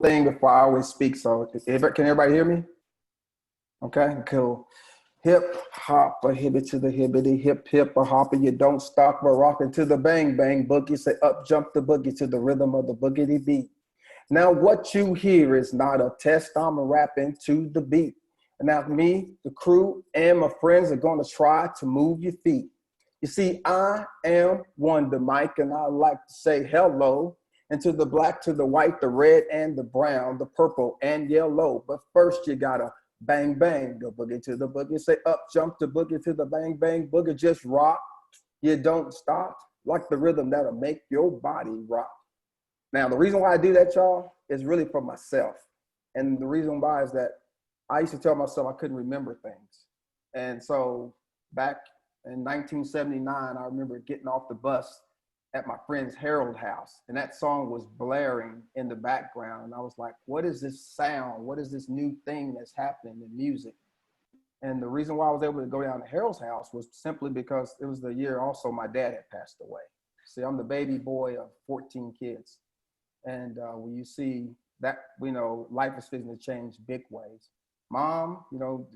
thing before I always speak. So can everybody hear me? Okay, cool. Hip hop a hibbit to the hibbity, hip hip a hopper. You don't stop, we're rocking to the bang bang boogie. Say up jump the boogie to the rhythm of the boogity beat. Now what you hear is not a test. I'm rapping to the beat. And now me, the crew, and my friends are going to try to move your feet. You see, I am Wonder Mike, and I like to say hello. And to the black, to the white, the red, and the brown, the purple, and yellow. But first, you gotta bang, bang, the boogie to the boogie. Say up, jump the boogie to the bang, bang, boogie. Just rock. You don't stop. Like the rhythm that'll make your body rock. Now, the reason why I do that, y'all, is really for myself. And the reason why is that I used to tell myself I couldn't remember things. And so back in 1979, I remember getting off the bus at my friend's Harold house, and that song was blaring in the background. And I was like, what is this sound? What is this new thing that's happening in music? And the reason why I was able to go down to Harold's house was simply because it was the year also my dad had passed away. See, I'm the baby boy of 14 kids. And when you see that, life is fixing to change big ways. Mom,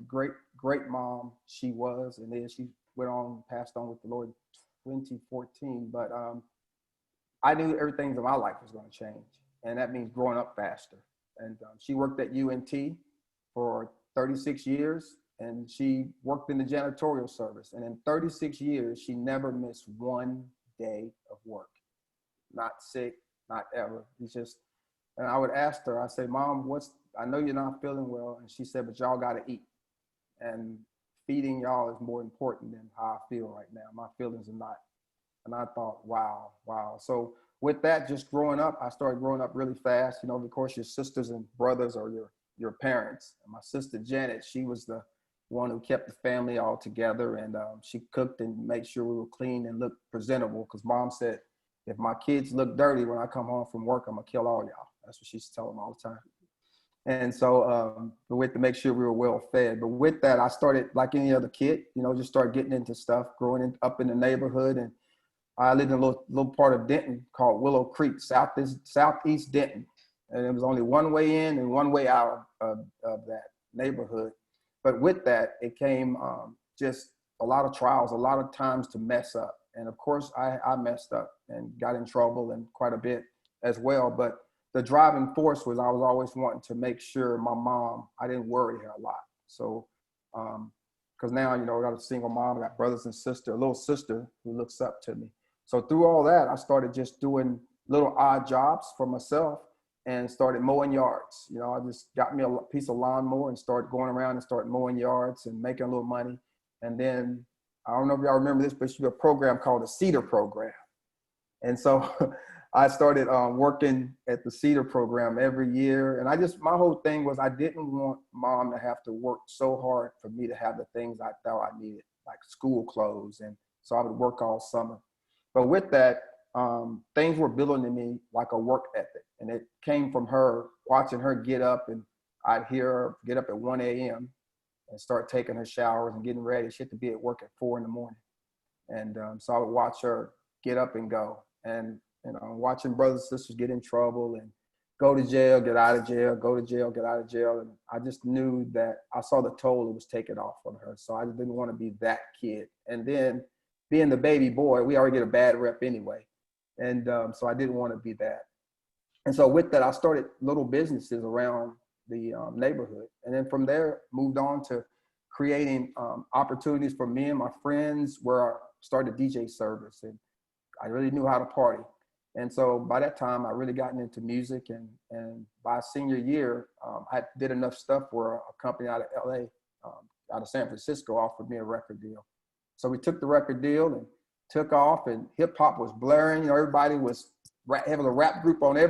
great mom she was, and then she went on, passed on with the Lord 2014, but I knew everything in my life was going to change, and that means growing up faster. And she worked at UNT for 36 years, and she worked in the janitorial service. And in 36 years, she never missed one day of work. Not sick, not ever. It's just, and I would ask her, I say, Mom, I know you're not feeling well. And she said, but y'all got to eat. And feeding y'all is more important than how I feel right now. My feelings are not. And I thought, wow. So with that, just growing up, I started growing up really fast. Of course, your sisters and brothers are your parents. And my sister Janet, she was the one who kept the family all together, and she cooked and made sure we were clean and looked presentable. Because Mom said, if my kids look dirty when I come home from work, I'm gonna kill all y'all. That's what she used to tell them all the time. And so we had to make sure we were well fed. But with that, I started like any other kid, just started getting into stuff, up in the neighborhood. And I lived in a little part of Denton called Willow Creek, southeast Denton. And it was only one way in and one way out of that neighborhood. But with that, it came just a lot of trials, a lot of times to mess up. And of course, I messed up and got in trouble and quite a bit as well. But the driving force was I was always wanting to make sure my mom, I didn't worry her a lot. So, because now, I got a single mom, I got brothers and sister, a little sister who looks up to me. So through all that, I started just doing little odd jobs for myself and started mowing yards. I just got me a piece of lawnmower and started going around and started mowing yards and making a little money. And then, I don't know if y'all remember this, but she had a program called the Cedar Program. And so I started working at the Cedar Program every year. And my whole thing was I didn't want Mom to have to work so hard for me to have the things I thought I needed, like school clothes. And so I would work all summer. But with that, things were building in me like a work ethic. And it came from her, watching her get up, and I'd hear her get up at 1 a.m. and start taking her showers and getting ready. She had to be at work at 4 in the morning. And so I would watch her get up and go. And watching brothers and sisters get in trouble and go to jail, get out of jail, go to jail, get out of jail. And I just knew that I saw the toll it was taken off on her. So I just didn't want to be that kid. And then being the baby boy, we already get a bad rep anyway. And so I didn't want to be that. And so with that, I started little businesses around the neighborhood. And then from there, moved on to creating opportunities for me and my friends, where I started DJ service. And I really knew how to party. And so by that time, I really gotten into music. And by senior year, I did enough stuff where a company out of LA, out of San Francisco, offered me a record deal. So we took the record deal and took off, and hip hop was blaring. Everybody was having a rap group on there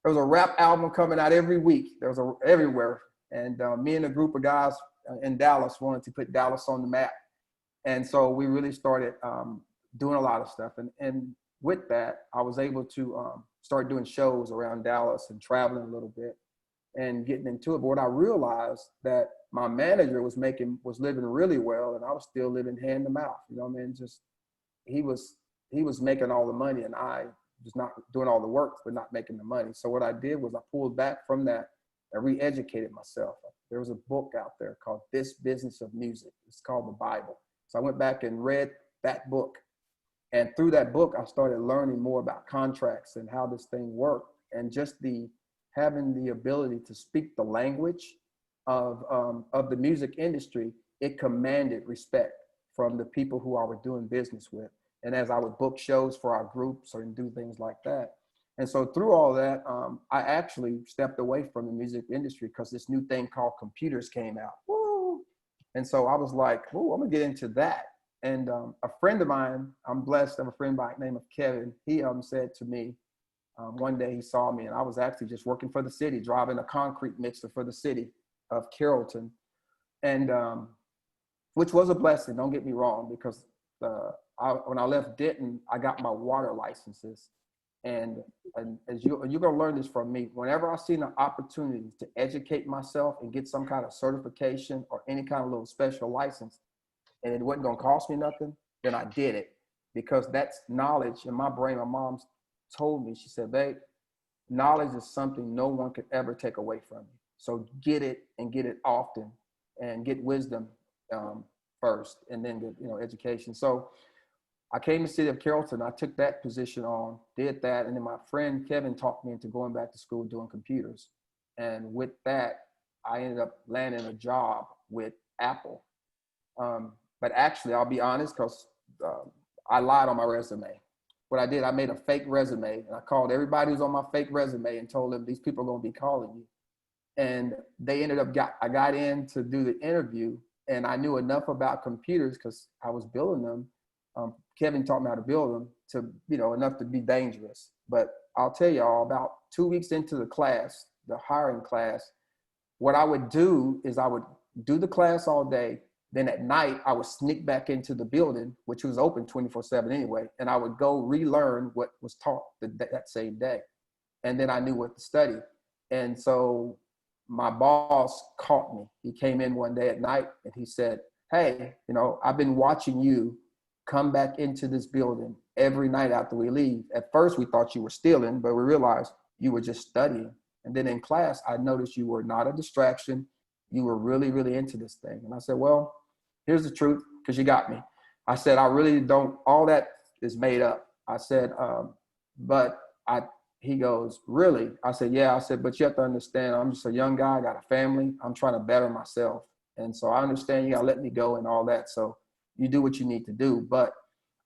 was a rap album coming out every week. There was everywhere. And me and a group of guys in Dallas wanted to put Dallas on the map. And so we really started doing a lot of stuff. And with that, I was able to start doing shows around Dallas and traveling a little bit and getting into it. But what I realized that my manager was living really well, and I was still living hand to mouth. Just he was making all the money, and I just not doing all the work, but not making the money. So what I did was I pulled back from that and re-educated myself. There was a book out there called This Business of Music. It's called the Bible. So I went back and read that book. And through that book, I started learning more about contracts and how this thing worked, and just having the ability to speak the language of the music industry. It commanded respect from the people who I was doing business with. And as I would book shows for our groups or do things like that. And so through all that, I actually stepped away from the music industry because this new thing called computers came out. Woo! And so I was like, oh, I'm gonna get into that. And a friend of mine, I'm blessed, I have a friend by the name of Kevin. He said to me, one day he saw me, and I was actually just working for the city, driving a concrete mixer for the city of Carrollton. And which was a blessing, don't get me wrong, because when I left Denton, I got my water licenses. And as you're gonna learn this from me, whenever I see an opportunity to educate myself and get some kind of certification or any kind of little special license, and it wasn't gonna cost me nothing, then I did it, because that's knowledge in my brain. My mom told me, she said, babe, knowledge is something no one could ever take away from you. So get it, and get it often, and get wisdom first, and then get, education. So I came to the city of Carrollton. I took that position on, did that. And then my friend Kevin talked me into going back to school doing computers. And with that, I ended up landing a job with Apple. But actually, I'll be honest, because I lied on my resume. What I did, I made a fake resume, and I called everybody who's on my fake resume and told them, these people are going to be calling you. And they ended up, I got in to do the interview, and I knew enough about computers because I was building them. Kevin taught me how to build them to, enough to be dangerous. But I'll tell y'all, about 2 weeks into the class, the hiring class, what I would do is I would do the class all day. Then at night, I would sneak back into the building, which was open 24/7 anyway, and I would go relearn what was taught that same day. And then I knew what to study. And so my boss caught me. He came in one day at night and he said, hey, I've been watching you come back into this building every night after we leave. At first, we thought you were stealing, but we realized you were just studying. And then in class, I noticed you were not a distraction. You were really, really into this thing. And I said, well, here's the truth, because you got me. I said, I really don't, all that is made up. I said, he goes, really? I said, yeah. I said, but you have to understand, I'm just a young guy, I got a family, I'm trying to better myself. And so I understand you gotta let me go and all that. So you do what you need to do. But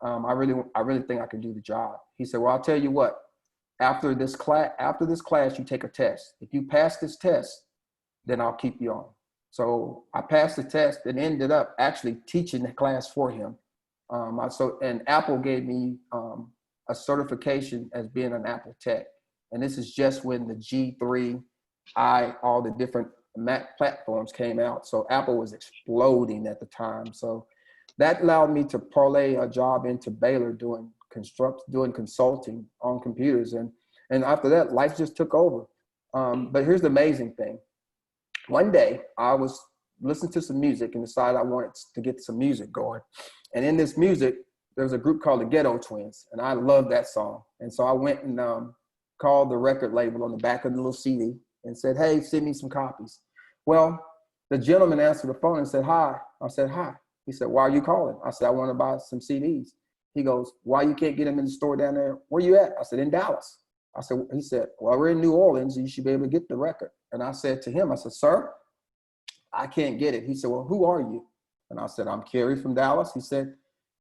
I really think I can do the job. He said, well, I'll tell you what, after this class, you take a test. If you pass this test, then I'll keep you on. So I passed the test and ended up actually teaching the class for him. And Apple gave me a certification as being an Apple tech. And this is just when the G3, all the different Mac platforms came out. So Apple was exploding at the time. So that allowed me to parlay a job into Baylor doing consulting on computers. And after that, life just took over. But here's the amazing thing. One day I was listening to some music and decided I wanted to get some music going. And in this music, there was a group called the Ghetto Twins, and I loved that song. And so I went and called the record label on the back of the little CD and said, hey, send me some copies. Well, the gentleman answered the phone and said, hi. I said, hi. He said, why are you calling? I said, I want to buy some CDs. He goes, why you can't get them in the store down there? Where you at? I said, in Dallas. He said, well, we're in New Orleans, and you should be able to get the record. And I said to him, I said, sir, I can't get it. He said, well, who are you? And I said, I'm Kerry from Dallas. He said,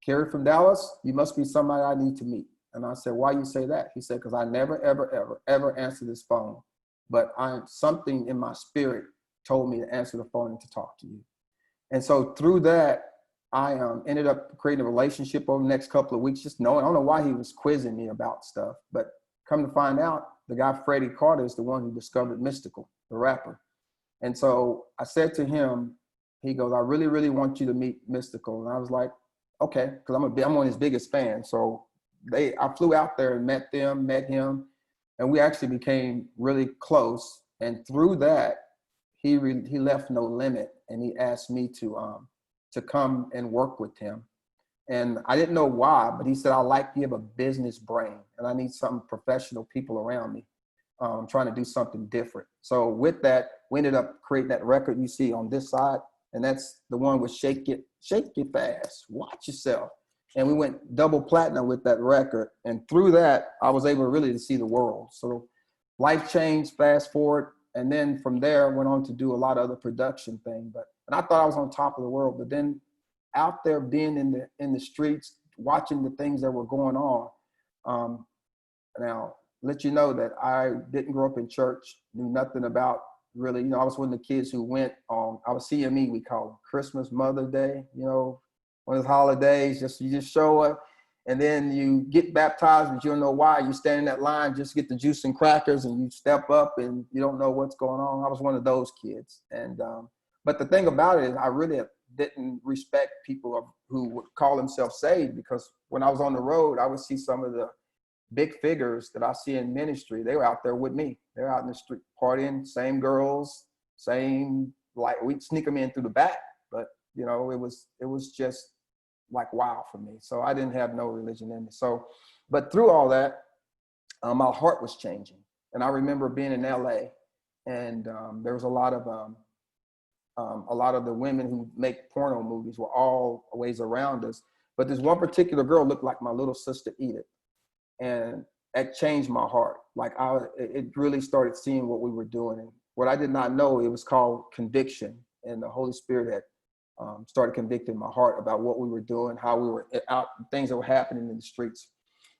Kerry from Dallas, you must be somebody I need to meet. And I said, why you say that? He said, because I never, ever, ever, ever answer this phone. But something in my spirit told me to answer the phone and to talk to you. And so through that, I ended up creating a relationship over the next couple of weeks, just knowing, I don't know why he was quizzing me about stuff, but come to find out, the guy, Freddie Carter, is the one who discovered Mystical, the rapper. And so I said to him, he goes, I really, really want you to meet Mystical. And I was like, okay, because I'm one of his biggest fans. So I flew out there and met him, and we actually became really close. And through that, he left no limit, and he asked me to come and work with him. And I didn't know why, but he said, I like you have a business brain and I need some professional people around me. I'm trying to do something different. So with that, we ended up creating that record you see on this side. And that's the one with Shake It Fast, Watch Yourself. And we went double platinum with that record. And through that, I was able really to see the world. So life changed, fast forward. And then from there, I went on to do a lot of other production things. And I thought I was on top of the world. But then out there being in the streets, watching the things that were going on. Now, let you know that I didn't grow up in church, knew nothing about really, I was one of the kids who went on, I was CME, we call them, Christmas, Mother's Day, one of those holidays, you just show up and then you get baptized, but you don't know why. You stand in that line, just get the juice and crackers and you step up and you don't know what's going on. I was one of those kids. And, but the thing about it is I really didn't respect people who would call themselves saved, because when I was on the road, I would see some of the big figures that I see in ministry. They were out there with me. They're out in the street partying, same girls, like we'd sneak them in through the back, but it was just like, wow for me. So I didn't have no religion in me. So, but through all that, my heart was changing. And I remember being in LA and there was a lot of the women who make porno movies were always around us. But this one particular girl looked like my little sister Edith. And it changed my heart. Like it really started seeing what we were doing. And what I did not know, it was called conviction. And the Holy Spirit had started convicting my heart about what we were doing, how we were out, things that were happening in the streets.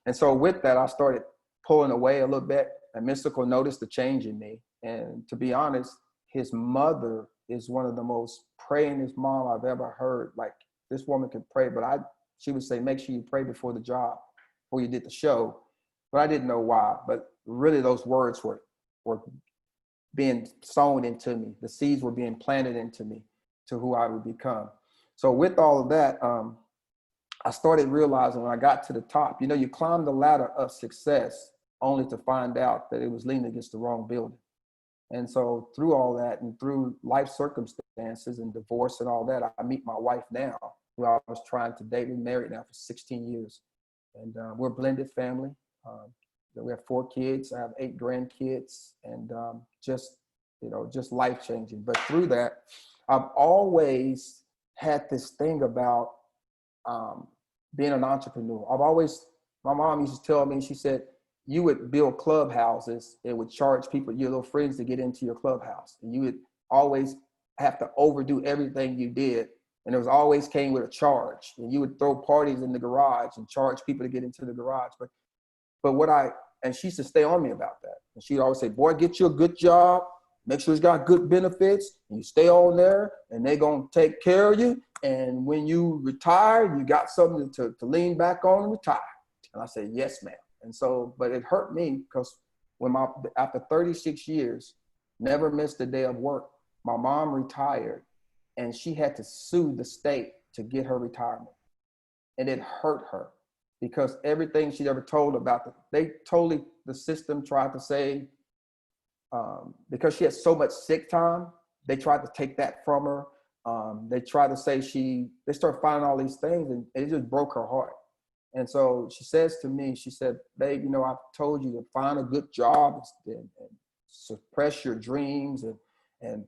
And so with that, I started pulling away a little bit. And Mystical noticed the change in me. And to be honest, his mother is one of the most prayingest mom I've ever heard. Like, this woman can pray, but she would say, make sure you pray before the job, before you did the show. But I didn't know why. But really those words were being sown into me. The seeds were being planted into me to who I would become. So with all of that, I started realizing when I got to the top, you climb the ladder of success only to find out that it was leaning against the wrong building. And so through all that and through life circumstances and divorce and all that, I meet my wife now, who I was trying to date. We're married now for 16 years. And we're a blended family. We have 4 kids. I have 8 grandkids, and just life changing. But through that, I've always had this thing about being an entrepreneur. My mom used to tell me, she said, you would build clubhouses and would charge people, your little friends, to get into your clubhouse. And you would always have to overdo everything you did. And it was always came with a charge. And you would throw parties in the garage and charge people to get into the garage. And she used to stay on me about that. And she'd always say, boy, get you a good job. Make sure it's got good benefits. And you stay on there and they're going to take care of you. And when you retire, you got something to lean back on and retire. And I said, yes, ma'am. And so, but it hurt me because after 36 years, never missed a day of work, my mom retired and she had to sue the state to get her retirement. And it hurt her because everything she'd ever told about the system tried to say, because she had so much sick time, they tried to take that from her. They tried to say they started finding all these things and it just broke her heart. And so she says to me, she said, babe, I've told you to find a good job and suppress your dreams and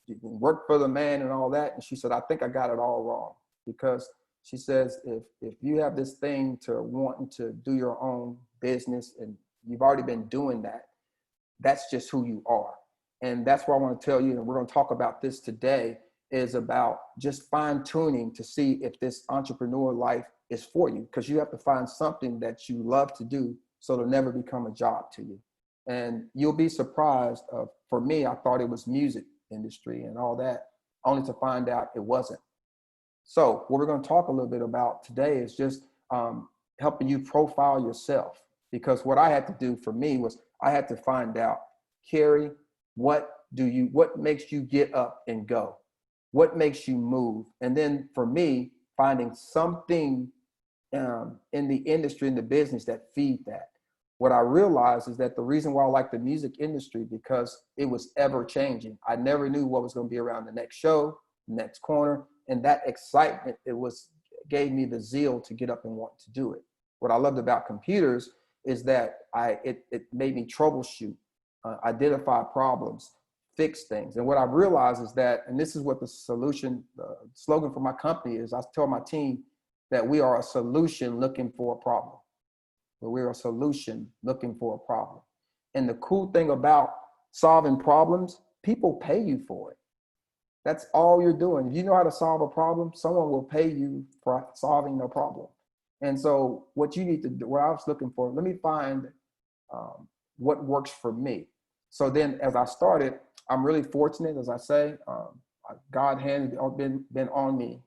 you can work for the man and all that. And she said, I think I got it all wrong, because she says, if you have this thing to wanting to do your own business and you've already been doing that, that's just who you are. And that's what I want to tell you. And we're going to talk about this today, is about just fine tuning to see if this entrepreneur life is for you, because you have to find something that you love to do so it'll never become a job to you. And you'll be surprised. For me, I thought it was music industry and all that, only to find out it wasn't. So what we're going to talk a little bit about today is just helping you profile yourself, because what I had to do for me was I had to find out, Carrie, what makes you get up and go? What makes you move? And then for me, finding something in the industry, in the business that feed that. What I realized is that the reason why I like the music industry, because it was ever changing. I never knew what was going to be around the next show, next corner. And that excitement, it was gave me the zeal to get up and want to do it. What I loved about computers is that it made me troubleshoot, identify problems, fix things. And what I've realized is that, and this is what the slogan for my company is, I tell my team that we are a solution looking for a problem. We're a solution looking for a problem. And the cool thing about solving problems, people pay you for it. That's all you're doing. If you know how to solve a problem, someone will pay you for solving the problem. And so what you need to do, what I was looking for, let me find what works for me. So then as I started, I'm really fortunate, as I say, God had been on me.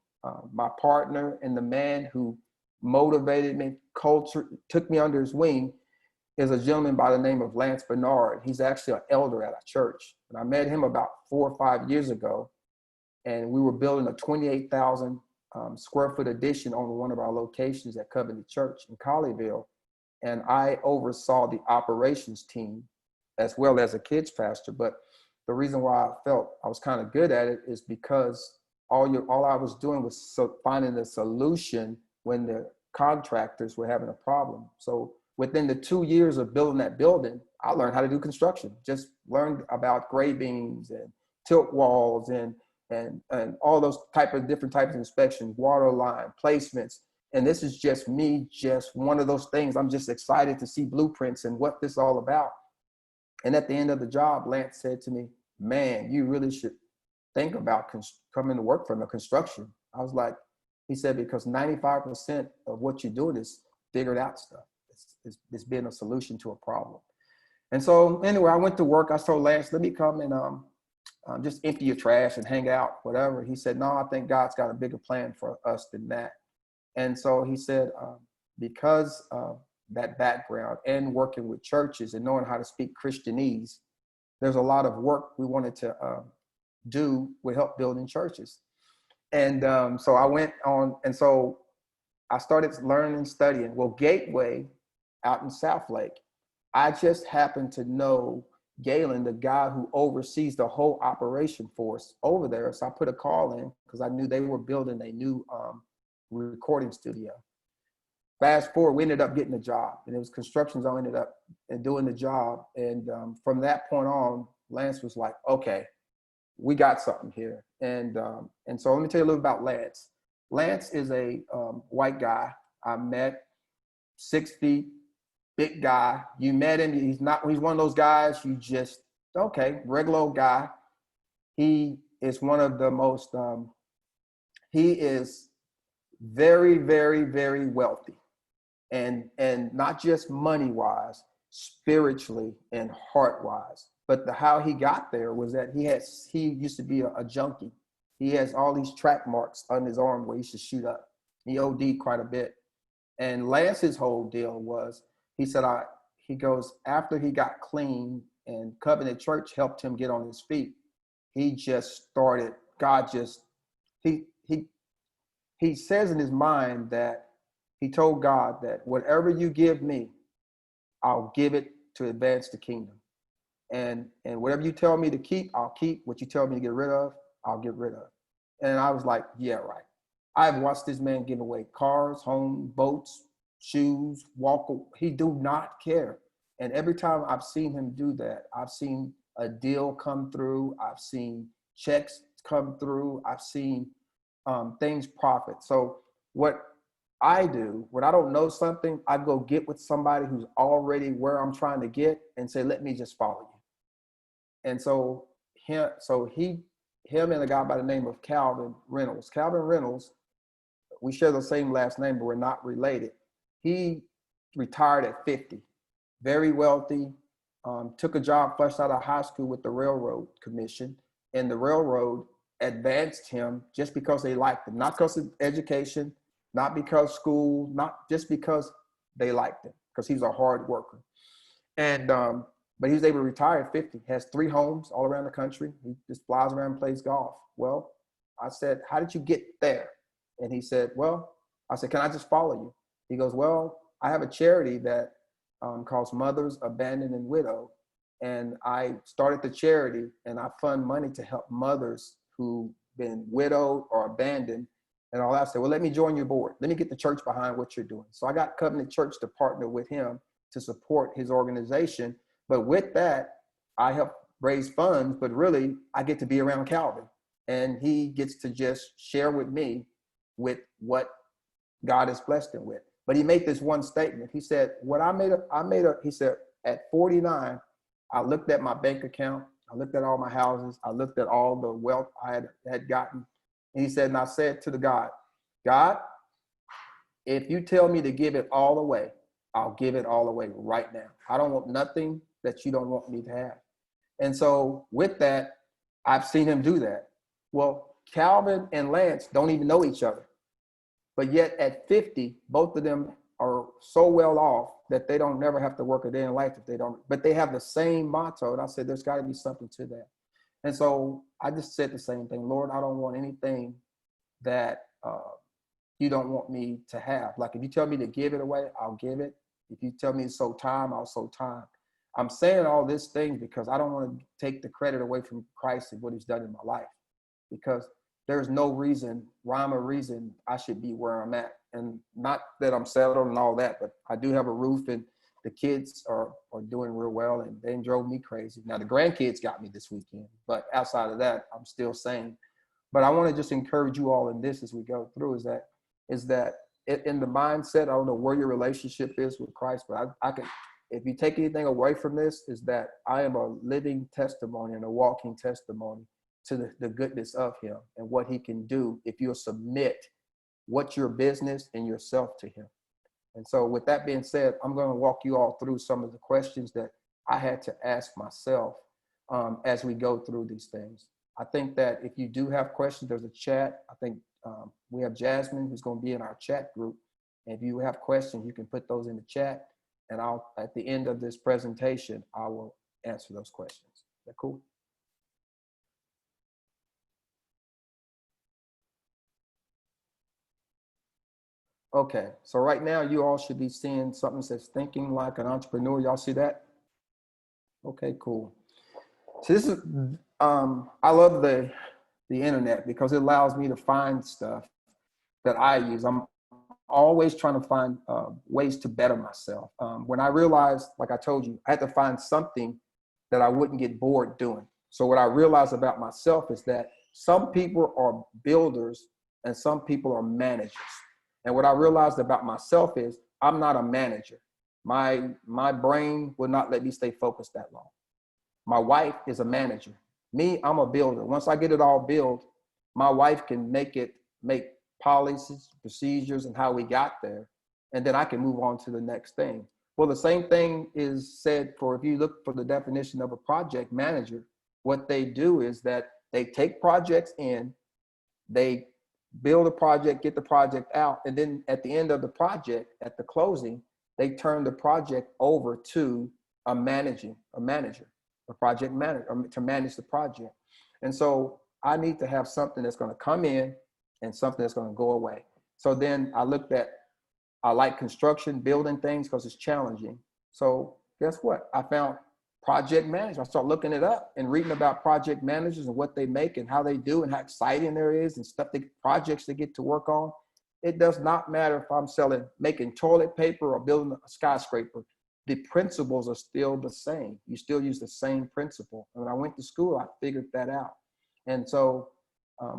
My partner and the man who motivated me, took me under his wing, is a gentleman by the name of Lance Bernard. He's actually an elder at a church. And I met him about 4 or 5 years ago. And we were building a 28,000 square foot addition on one of our locations at Covenant Church in Colleyville. And I oversaw the operations team as well as a kids pastor. But the reason why I felt I was kind of good at it is because all I was doing was finding a solution when the contractors were having a problem. So within the 2 years of building that building, I learned how to do construction, just learned about grade beams and tilt walls and all those different types of inspections, water line, placements. And this is just me, just one of those things. I'm just excited to see blueprints and what this is all about. And at the end of the job, Lance said to me, man, you really should think about coming to work from the construction. I was like, he said, because 95% of what you're doing is figured out stuff. It's being a solution to a problem. And so anyway, I went to work. I told Lance, let me come and just empty your trash and hang out, whatever. He said, no, I think God's got a bigger plan for us than that. And so he said, because of that background and working with churches and knowing how to speak Christianese, there's a lot of work we wanted to do with help building churches. And so I went on, and so I started learning and studying. Well, Gateway out in South Lake, I just happened to know Galen, the guy who oversees the whole operation force over there. So I put a call in because I knew they were building a new recording studio. Fast forward, we ended up getting a job, and it was construction zone, ended up doing the job. And from that point on, Lance was like, okay, we got something here. And so let me tell you a little about Lance. Lance is a white guy I met, 6 feet, big guy. You met him, he's one of those guys you just, okay, regular old guy. He is one of the most, he is very, very, very wealthy. And not just money-wise, spiritually and heart-wise. But how he got there was that he used to be a junkie. He has all these track marks on his arm where he should shoot up. He OD'd quite a bit. And Lance's whole deal was, he said, he goes, after he got clean and Covenant Church helped him get on his feet, he just started, God just, he says in his mind that he told God that whatever you give me, I'll give it to advance the kingdom. And whatever you tell me to keep, I'll keep. What you tell me to get rid of, I'll get rid of. And I was like, yeah, right. I've watched this man give away cars, home, boats, shoes, he do not care. And every time I've seen him do that, I've seen a deal come through. I've seen checks come through. I've seen things profit. So what I do, when I don't know something, I go get with somebody who's already where I'm trying to get and say, let me just follow you. And so him and a guy by the name of Calvin Reynolds, we share the same last name, but we're not related. He retired at 50, very wealthy, took a job fresh out of high school with the Railroad Commission, and the railroad advanced him just because they liked him, not because of education, not because school, not just because they liked him, because he's a hard worker. And but he was able to retire at 50, has 3 homes all around the country. He just flies around and plays golf. Well, I said, how did you get there? And he said, well, I said, can I just follow you? He goes, well, I have a charity that calls Mothers Abandoned and Widow. And I started the charity and I fund money to help mothers who've been widowed or abandoned and all that. I said, well, let me join your board. Let me get the church behind what you're doing. So I got Covenant Church to partner with him to support his organization. But with that, I help raise funds, but really I get to be around Calvin, and he gets to just share with me with what God has blessed him with. But he made this one statement. He said, he said, at 49, I looked at my bank account. I looked at all my houses. I looked at all the wealth I had gotten. And he said, and I said to the God, if you tell me to give it all away, I'll give it all away right now. I don't want nothing that you don't want me to have. And so with that, I've seen him do that. Well, Calvin and Lance don't even know each other. But yet at 50, both of them are so well off that they don't never have to work a day in life if they don't, but they have the same motto. And I said, there's got to be something to that. And so I just said the same thing. Lord, I don't want anything that you don't want me to have. Like if you tell me to give it away, I'll give it. If you tell me to sow time, I'll sow time. I'm saying all this thing because I don't want to take the credit away from Christ and what he's done in my life, because there's no rhyme or reason I should be where I'm at. And not that I'm settled and all that, but I do have a roof, and the kids are doing real well, and they drove me crazy. Now the grandkids got me this weekend, but outside of that, I'm still sane. But I want to just encourage you all in this as we go through is that in the mindset, I don't know where your relationship is with Christ, but I can, if you take anything away from this, is that I am a living testimony and a walking testimony to the goodness of him and what he can do if you'll submit what's your business and yourself to him. And so with that being said, I'm going to walk you all through some of the questions that I had to ask myself as we go through these things. I think that if you do have questions, there's a chat. I think we have Jasmine who's going to be in our chat group. And if you have questions, you can put those in the chat. And at the end of this presentation, I will answer those questions. Is that cool? Okay, so right now you all should be seeing something that says thinking like an entrepreneur. Y'all see that? Okay, cool. So this is, I love the internet because it allows me to find stuff that I use. I'm always trying to find ways to better myself. When I realized, like I told you, I had to find something that I wouldn't get bored doing. So what I realized about myself is that some people are builders and some people are managers. And what I realized about myself is I'm not a manager. My brain will not let me stay focused that long. My wife is a manager. Me, I'm a builder. Once I get it all built, my wife can make policies, procedures, and how we got there. And then I can move on to the next thing. Well, the same thing is said for, if you look for the definition of a project manager, what they do is that they take projects in, they build a project, get the project out, and then at the end of the project, at the closing, they turn the project over to a manager, a project manager, to manage the project. And so I need to have something that's going to come in and something that's going to go away. So then I like construction, building things because it's challenging. So guess what? I found project management. I started looking it up and reading about project managers and what they make and how they do and how exciting there is and projects they get to work on. It does not matter if I'm making toilet paper or building a skyscraper. The principles are still the same. You still use the same principle. And when I went to school, I figured that out. And so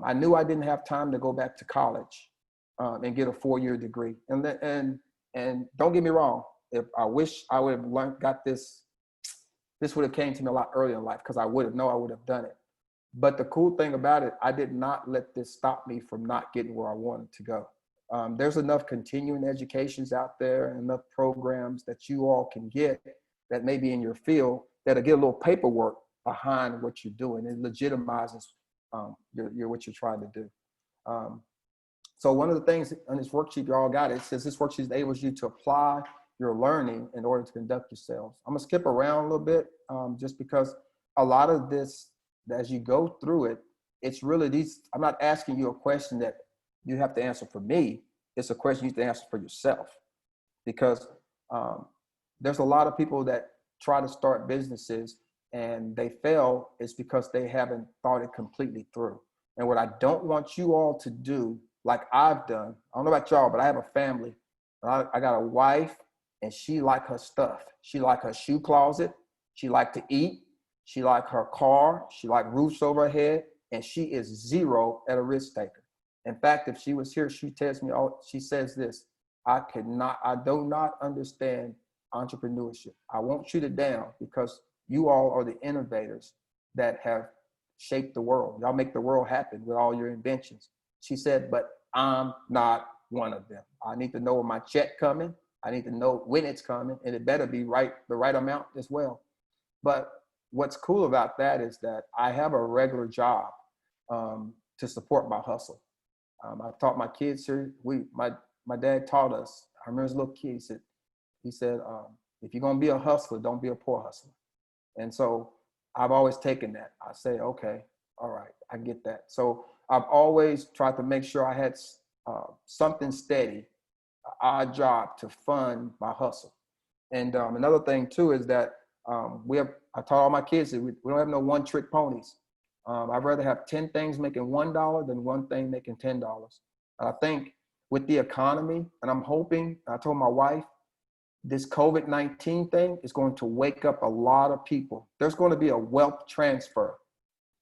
I knew I didn't have time to go back to college and get a 4-year degree. And don't get me wrong, if I wish I would have got this would have came to me a lot earlier in life because I would have done it. But the cool thing about it, I did not let this stop me from not getting where I wanted to go. There's enough continuing educations out there and enough programs that you all can get that may be in your field that'll get a little paperwork behind what you're doing. It legitimizes what you're trying to do. So one of the things on this worksheet, you all got it says this worksheet enables you to apply your learning in order to conduct yourselves. I'm gonna skip around a little bit just because a lot of this, as you go through it, it's really I'm not asking you a question that you have to answer for me. It's a question you have to answer for yourself, because there's a lot of people that try to start businesses and they fail. It's because they haven't thought it completely through. And what I don't want you all to do like I've done. I don't know about y'all, but I have a family. I got a wife, and she like her stuff. She like her shoe closet. She like to eat. She like her car. She like roofs over her head, and she is zero at a risk taker. In fact, if she was here, she tells me, oh, she says this: I do not understand entrepreneurship. I won't shoot it down because you all are the innovators that have shaped the world. Y'all make the world happen with all your inventions. She said, but I'm not one of them. I need to know when my check coming. I need to know when it's coming, and it better be the right amount as well. But what's cool about that is that I have a regular job to support my hustle. I've taught my kids here. My dad taught us. I remember as a little kid, he said, if you're gonna be a hustler, don't be a poor hustler. And so I've always taken that. I say, okay, all right, I get that. So I've always tried to make sure I had something steady, an odd job to fund my hustle. And another thing too is that I taught all my kids that we don't have no one-trick ponies. I'd rather have 10 things making $1 than one thing making $10. And I think with the economy, and I'm hoping, I told my wife, this COVID-19 thing is going to wake up a lot of people. There's going to be a wealth transfer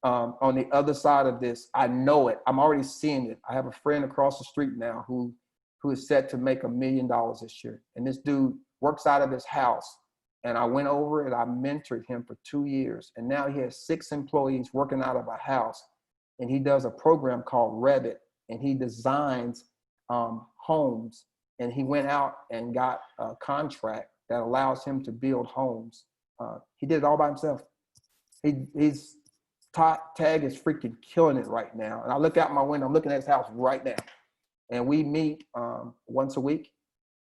on the other side of this. I know it. I'm already seeing it. I have a friend across the street now who is set to make $1 million this year. And this dude works out of his house. And I went over and I mentored him for 2 years. And now he has 6 employees working out of a house. And he does a program called Revit. And he designs homes. And he went out and got a contract that allows him to build homes. He did it all by himself. He's Tag is freaking killing it right now. And I look out my window, I'm looking at his house right now. And we meet once a week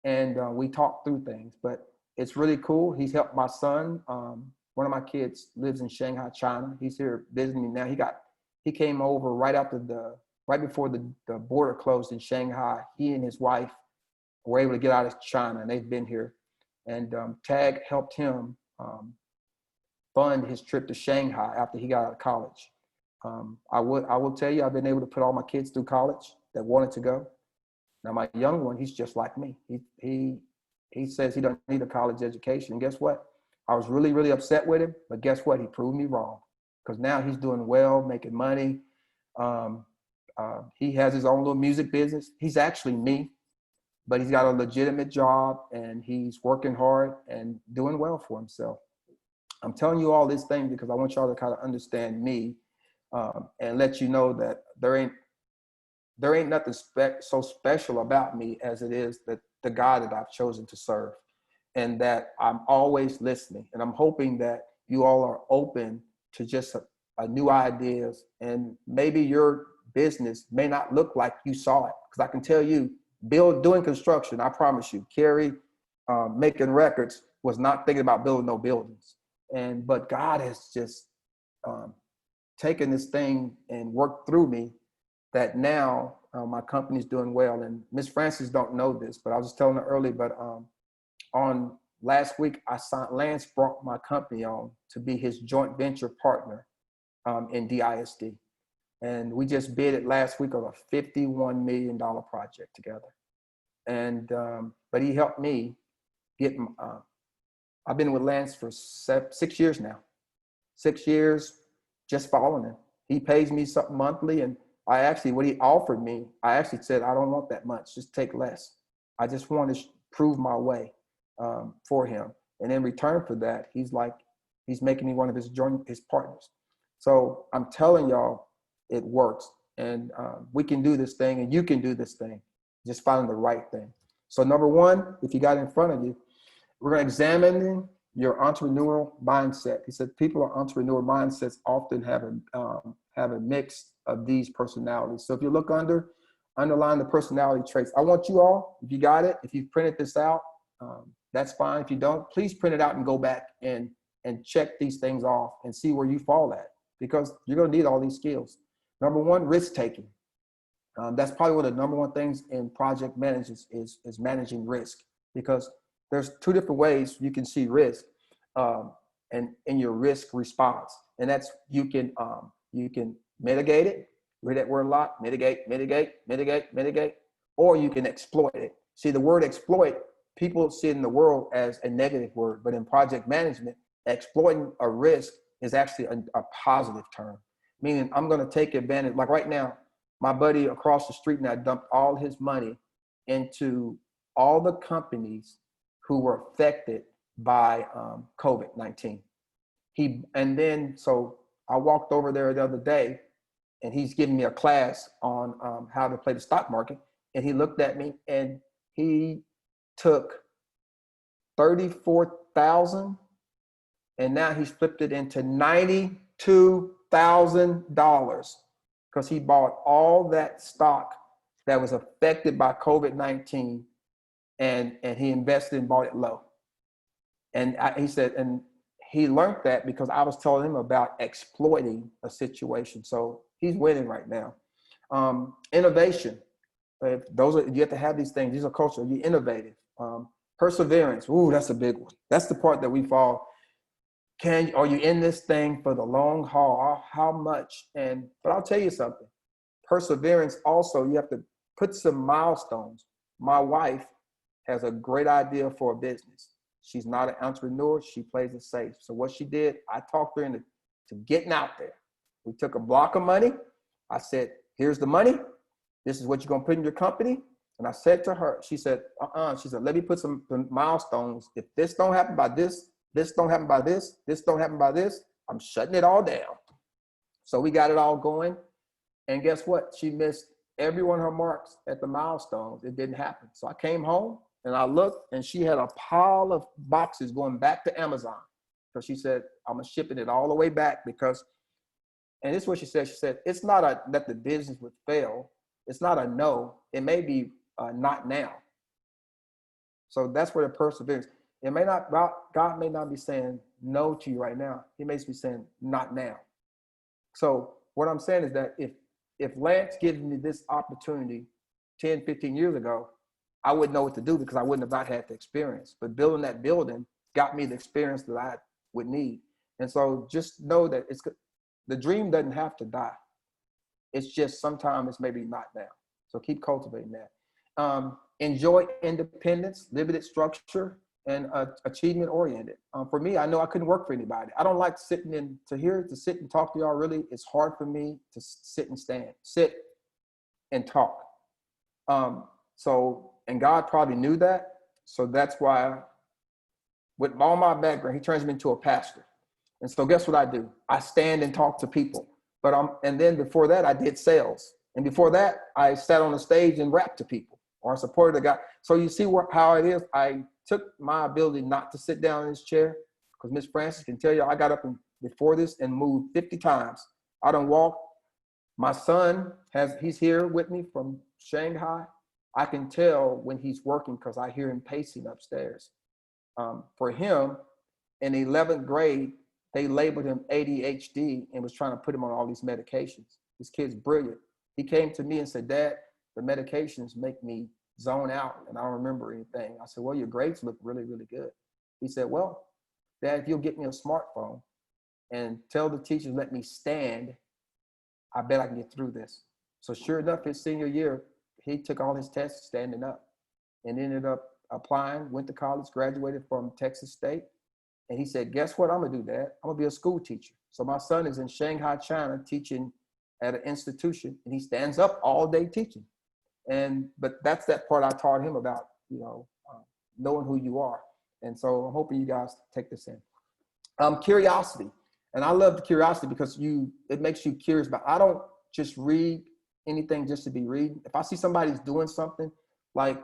and we talk through things. But it's really cool. He's helped my son. One of my kids lives in Shanghai, China. He's here visiting me now. He came over right before the border closed in Shanghai. He and his wife were able to get out of China, and they've been here. And Tag helped him fund his trip to Shanghai after he got out of college. I will tell you, I've been able to put all my kids through college that wanted to go. Now my young one, he's just like me. He says he doesn't need a college education. And guess what? I was really, really upset with him, but guess what? He proved me wrong, because now he's doing well, making money. He has his own little music business. He's actually me, but he's got a legitimate job and he's working hard and doing well for himself. I'm telling you all these things because I want y'all to kind of understand me and let you know that there ain't nothing so special about me as it is that the God that I've chosen to serve, and that I'm always listening. And I'm hoping that you all are open to just a new ideas, and maybe your business may not look like you saw it. Because I can tell you, doing construction, I promise you, Kerry, making records, was not thinking about building no buildings. But God has just taken this thing and worked through me, that now my company's doing well. And Miss Francis don't know this, but I was just telling her early, but on last week, Lance brought my company on to be his joint venture partner in DISD. And we just bid it last week on a $51 million project together. And, but he helped me get, I've been with Lance for 6 years now. 6 years, just following him. He pays me something monthly, and what he offered me, I actually said, I don't want that much, just take less. I just want to prove my way for him. And in return for that, he's making me one of his partners. So I'm telling y'all, it works. And we can do this thing, and you can do this thing, just finding the right thing. So number one, if you got it in front of you, we're going to examine your entrepreneurial mindset. He said people with entrepreneurial mindsets often have a mix of these personalities. So if you look underline the personality traits. I want you all, if you got it, if you've printed this out, that's fine. If you don't, please print it out and go back and check these things off and see where you fall at, because you're going to need all these skills. Number one, risk taking. That's probably one of the number one things in project management is managing risk, because there's 2 different ways you can see risk and in your risk response. And that's you can mitigate it, Read that word a lot. Mitigate, mitigate, mitigate, mitigate. Or you can exploit it. See, the word exploit, people see it in the world as a negative word, but in project management, exploiting a risk is actually a positive term, meaning I'm going to take advantage. Like right now, my buddy across the street now dumped all his money into all the companies who were affected by COVID-19. So I walked over there the other day, and he's giving me a class on how to play the stock market. And he looked at me and he took 34,000, and now he's flipped it into $92,000 because he bought all that stock that was affected by COVID-19, and he invested and bought it low. And he said, and he learned that because I was telling him about exploiting a situation. So he's winning right now. Innovation. You have to have these things. These are cultural. You're innovative. Perseverance. Ooh, that's a big one. That's the part that we fall. Are you in this thing for the long haul? How much? But I'll tell you something. Perseverance also, you have to put some milestones. My wife has a great idea for a business. She's not an entrepreneur. She plays it safe. So what she did, I talked her into getting out there. We took a block of money. I said, here's the money. This is what you're going to put in your company. And I said to her, she said, She said, let me put some milestones. If this don't happen by this, this don't happen by this, this don't happen by this, I'm shutting it all down. So we got it all going. And guess what? She missed every one of her marks at the milestones. It didn't happen. So I came home and I looked, and she had a pile of boxes going back to Amazon. So she said, I'm shipping it all the way back because, and this is what she said. She said, it's not that the business would fail. It's not a no. It may be not now. So that's where the perseverance. It may not, God may not be saying no to you right now. He may be saying not now. So what I'm saying is that if Lance gives me this opportunity 10, 15 years ago, I wouldn't know what to do because I wouldn't have not had the experience. But building that building got me the experience that I would need. And so just know that the dream doesn't have to die. It's just sometimes it's maybe not now. So keep cultivating that. Enjoy independence, limited structure, and achievement oriented. For me, I know I couldn't work for anybody. I don't like sit and talk to y'all. Really, it's hard for me to sit and talk. And God probably knew that. So that's why with all my background, he turns me into a pastor. And so guess what I do? I stand and talk to people. And then before that, I did sales. And before that, I sat on the stage and rapped to people or supported a guy. So you see how it is. I took my ability not to sit down in this chair, because Miss Francis can tell you, I got up before this and moved 50 times. I done walked. My son he's here with me from Shanghai. I can tell when he's working because I hear him pacing upstairs. For him, in 11th grade, they labeled him ADHD and was trying to put him on all these medications. This kid's brilliant. He came to me and said, Dad, the medications make me zone out and I don't remember anything. I said, well, your grades look really, really good. He said, well, Dad, if you'll get me a smartphone and tell the teachers, let me stand, I bet I can get through this. So sure enough, his senior year, he took all his tests standing up and ended up applying, went to college, graduated from Texas State. And he said, guess what I'm gonna do, Dad? I'm gonna be a school teacher. So my son is in Shanghai, China, teaching at an institution, and he stands up all day teaching. But that's that part I taught him about, knowing who you are. And so I'm hoping you guys take this in. Curiosity. And I love the curiosity because it makes you curious. But I don't just read anything just to be reading. If I see somebody's doing something, like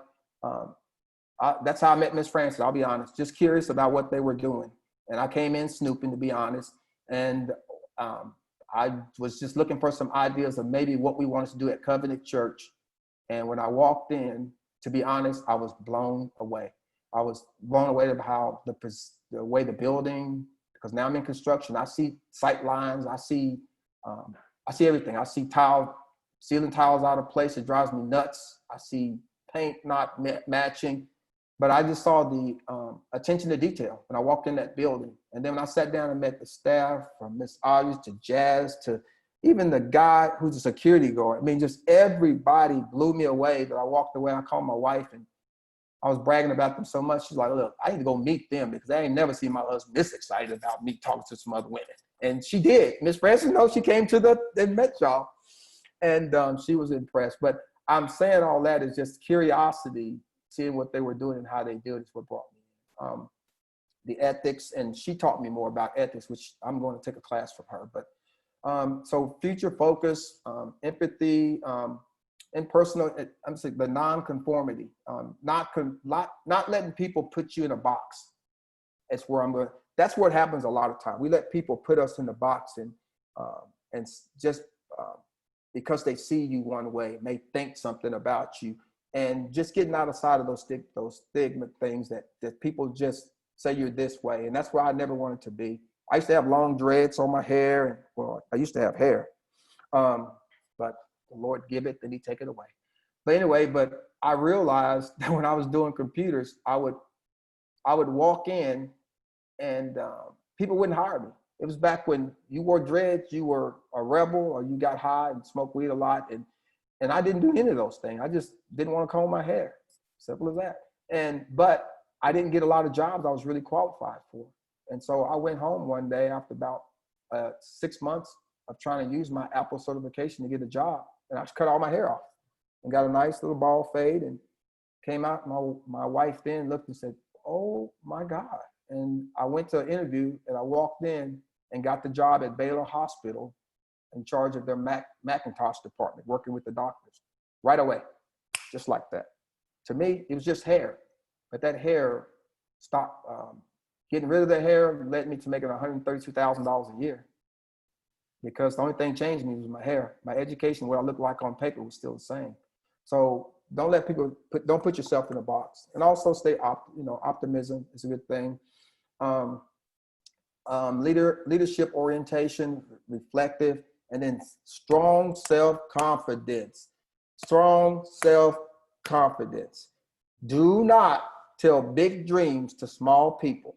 that's how I met Miss Francis, I'll be honest, just curious about what they were doing. And I came in snooping, to be honest. And I was just looking for some ideas of maybe what we wanted to do at Covenant Church. And when I walked in, to be honest, I was blown away. I was blown away by how the way the building, because now I'm in construction, I see sight lines, I see everything. I see ceiling tiles out of place. It drives me nuts. I see paint not matching, but I just saw the attention to detail when I walked in that building. And then when I sat down and met the staff, from Miss Audrey to Jazz to even the guy who's a security guard, I mean, just everybody blew me away. That I walked away. I called my wife and I was bragging about them so much. She's like, look, I need to go meet them because I ain't never seen my husband this excited about me talking to some other women. And she did. Miss Francis, no, she came to they met y'all. And she was impressed. But I'm saying all that is just curiosity, seeing what they were doing and how they do it is what brought me in. The ethics, and she taught me more about ethics, which I'm going to take a class from her. But so future focus, empathy, and personal, I'm saying the non-conformity, not letting people put you in a box. That's where I'm going. That's what happens a lot of time. We let people put us in the box, and just because they see you one way, may think something about you, and just getting outside of those stigma things that people just say you're this way, and that's where I never wanted to be. I used to have long dreads on my hair, and well, I used to have hair, but the Lord give it, then He take it away. But anyway, but I realized that when I was doing computers, I would walk in, and people wouldn't hire me. It was back when you wore dreads, you were a rebel, or you got high and smoked weed a lot, and I didn't do any of those things. I just didn't want to comb my hair, simple as that. But I didn't get a lot of jobs I was really qualified for. And so I went home one day after about 6 months of trying to use my Apple certification to get a job. And I just cut all my hair off and got a nice little bald fade and came out. My wife then looked and said, oh my God. And I went to an interview and I walked in and got the job at Baylor Hospital in charge of their Macintosh department, working with the doctors right away, just like that. To me, it was just hair. But that hair stopped, getting rid of the hair led me to making $132,000 a year, because the only thing changed me was my hair. My education, what I looked like on paper, was still the same. So don't let people don't put yourself in a box, and also stay optimism is a good thing. Leadership orientation, reflective, and then strong self-confidence. Strong self-confidence. Do not tell big dreams to small people.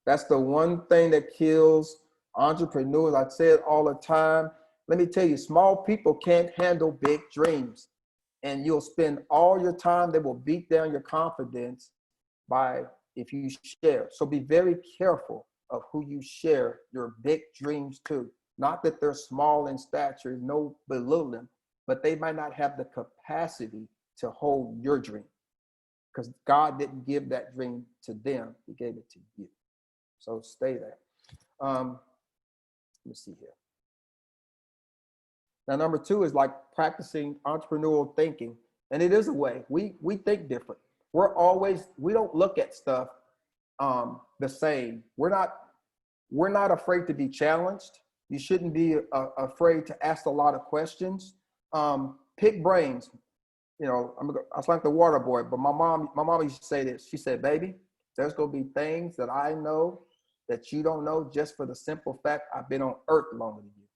That's the one thing that kills entrepreneurs. I say it all the time. Let me tell you, small people can't handle big dreams. And you'll spend all your time, they will beat down your confidence if you share. So be very careful of who you share your big dreams to. Not that they're small in stature, no belittle them, but they might not have the capacity to hold your dream, because God didn't give that dream to them, He gave it to you. So stay there. Let me see here. Now, number 2 is like practicing entrepreneurial thinking. And it is a way. We think different. We don't look at stuff the same. We're not afraid to be challenged. You shouldn't be afraid to ask a lot of questions. Pick brains. I was like the water boy, but my mom used to say this. She said, baby, there's going to be things that I know that you don't know, just for the simple fact I've been on earth longer than you.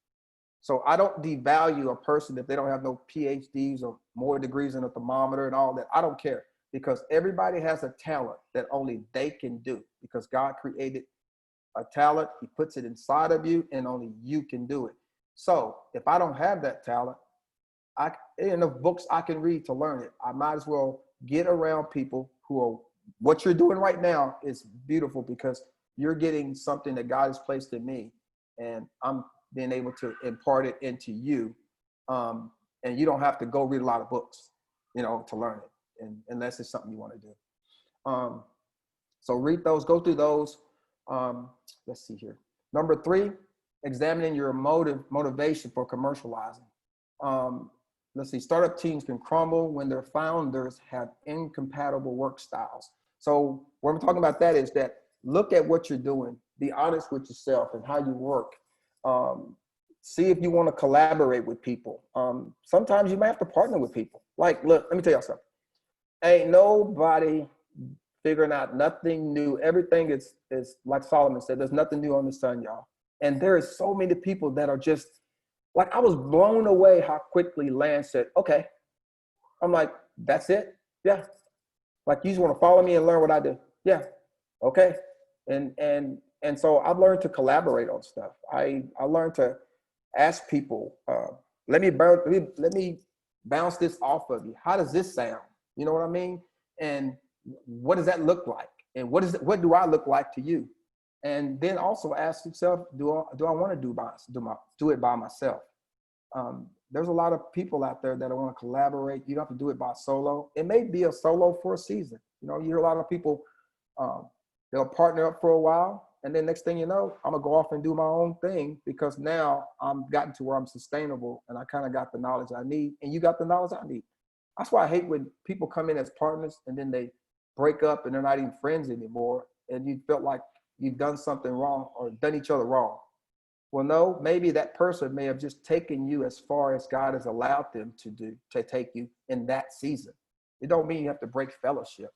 So I don't devalue a person if they don't have no PhDs or more degrees in a thermometer and all that. I don't care, because everybody has a talent that only they can do, because God created a talent. He puts it inside of you, and only you can do it. So if I don't have that talent, enough books I can read to learn it. I might as well get around people who are, what you're doing right now is beautiful, because you're getting something that God has placed in me, and I'm being able to impart it into you. And you don't have to go read a lot of books, to learn it, unless it's something you want to do. So read those, go through those. Let's see here. Number 3, examining your motivation for commercializing. Let's see, startup teams can crumble when their founders have incompatible work styles. So what I'm talking about that is that look at what you're doing, be honest with yourself and how you work. See if you want to collaborate with people. Sometimes you might have to partner with people. Like, look, let me tell you something. Ain't nobody figuring out nothing new. Everything is like Solomon said, there's nothing new under the sun, y'all. And there is so many people that are just, like, I was blown away how quickly Lance said, okay. I'm like, that's it? Yeah. Like, you just want to follow me and learn what I do? Yeah. Okay. And so I've learned to collaborate on stuff. I learned to ask people, let me bounce this off of you. How does this sound? You know what I mean? And what does that look like? And what do I look like to you? And then also ask yourself, do I want to do it by myself? There's a lot of people out there that want to collaborate. You don't have to do it by solo. It may be a solo for a season. You know, you hear a lot of people, they'll partner up for a while, and then next thing you know, I'm gonna go off and do my own thing because now I'm gotten to where I'm sustainable and I kind of got the knowledge I need, and you got the knowledge I need. That's why I hate when people come in as partners and then they break up and they're not even friends anymore, and you felt like you've done something wrong or done each other wrong. Well, no, maybe that person may have just taken you as far as God has allowed them to take you in that season. It don't mean you have to break fellowship.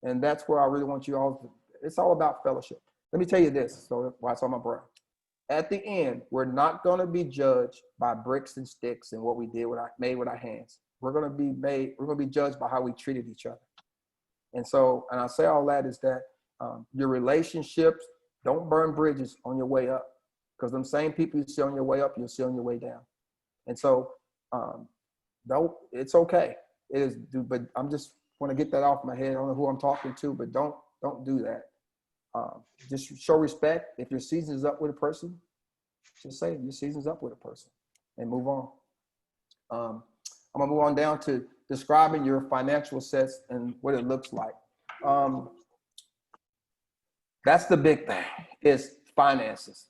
And that's where I really want you all to, it's all about fellowship. Let me tell you this, so why it's on my brain. At the end, we're not going to be judged by bricks and sticks and what we did made with our hands. We're going to be judged by how we treated each other. And so, and I say all that is that your relationships, don't burn bridges on your way up. Because them same people you see on your way up, you'll see on your way down. And so, it's okay. It is, but I'm just want to get that off my head. I don't know who I'm talking to, but don't do that. Just show respect. If your season's up with a person, just say your season's up with a person and move on. I'm gonna move on down to describing your financial assets and what it looks like. That's the big thing, is finances.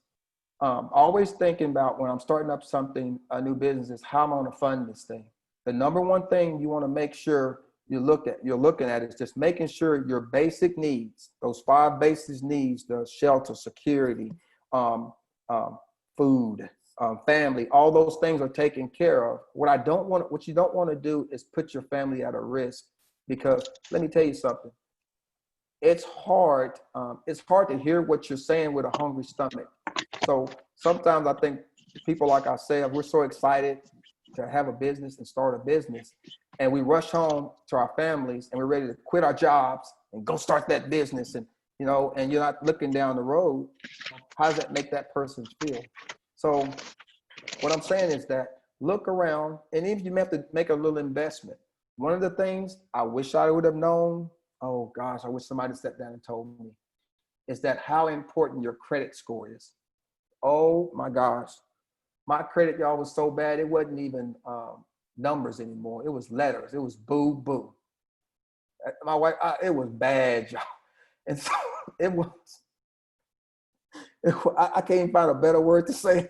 Always thinking about when I'm starting up something, a new business, is how am I going to fund this thing? The number one thing you want to make sure you're looking at is just making sure your basic needs, those 5 basic needs, the shelter, security, food, family, all those things are taken care of. What you don't want to do is put your family at a risk, because let me tell you something. It's hard to hear what you're saying with a hungry stomach. So sometimes I think people, like I said, we're so excited to have a business and start a business, and we rush home to our families and we're ready to quit our jobs and go start that business. And, you know, and you're not looking down the road. How does that make that person feel? So what I'm saying is that look around, and even if you have to make a little investment. One of the things I wish I would have known, oh gosh, I wish somebody sat down and told me, is that how important your credit score is. Oh my gosh. My credit, y'all, was so bad, it wasn't even numbers anymore. It was letters. It was boo, boo. My wife, it was bad, y'all. And so I can't find a better word to say.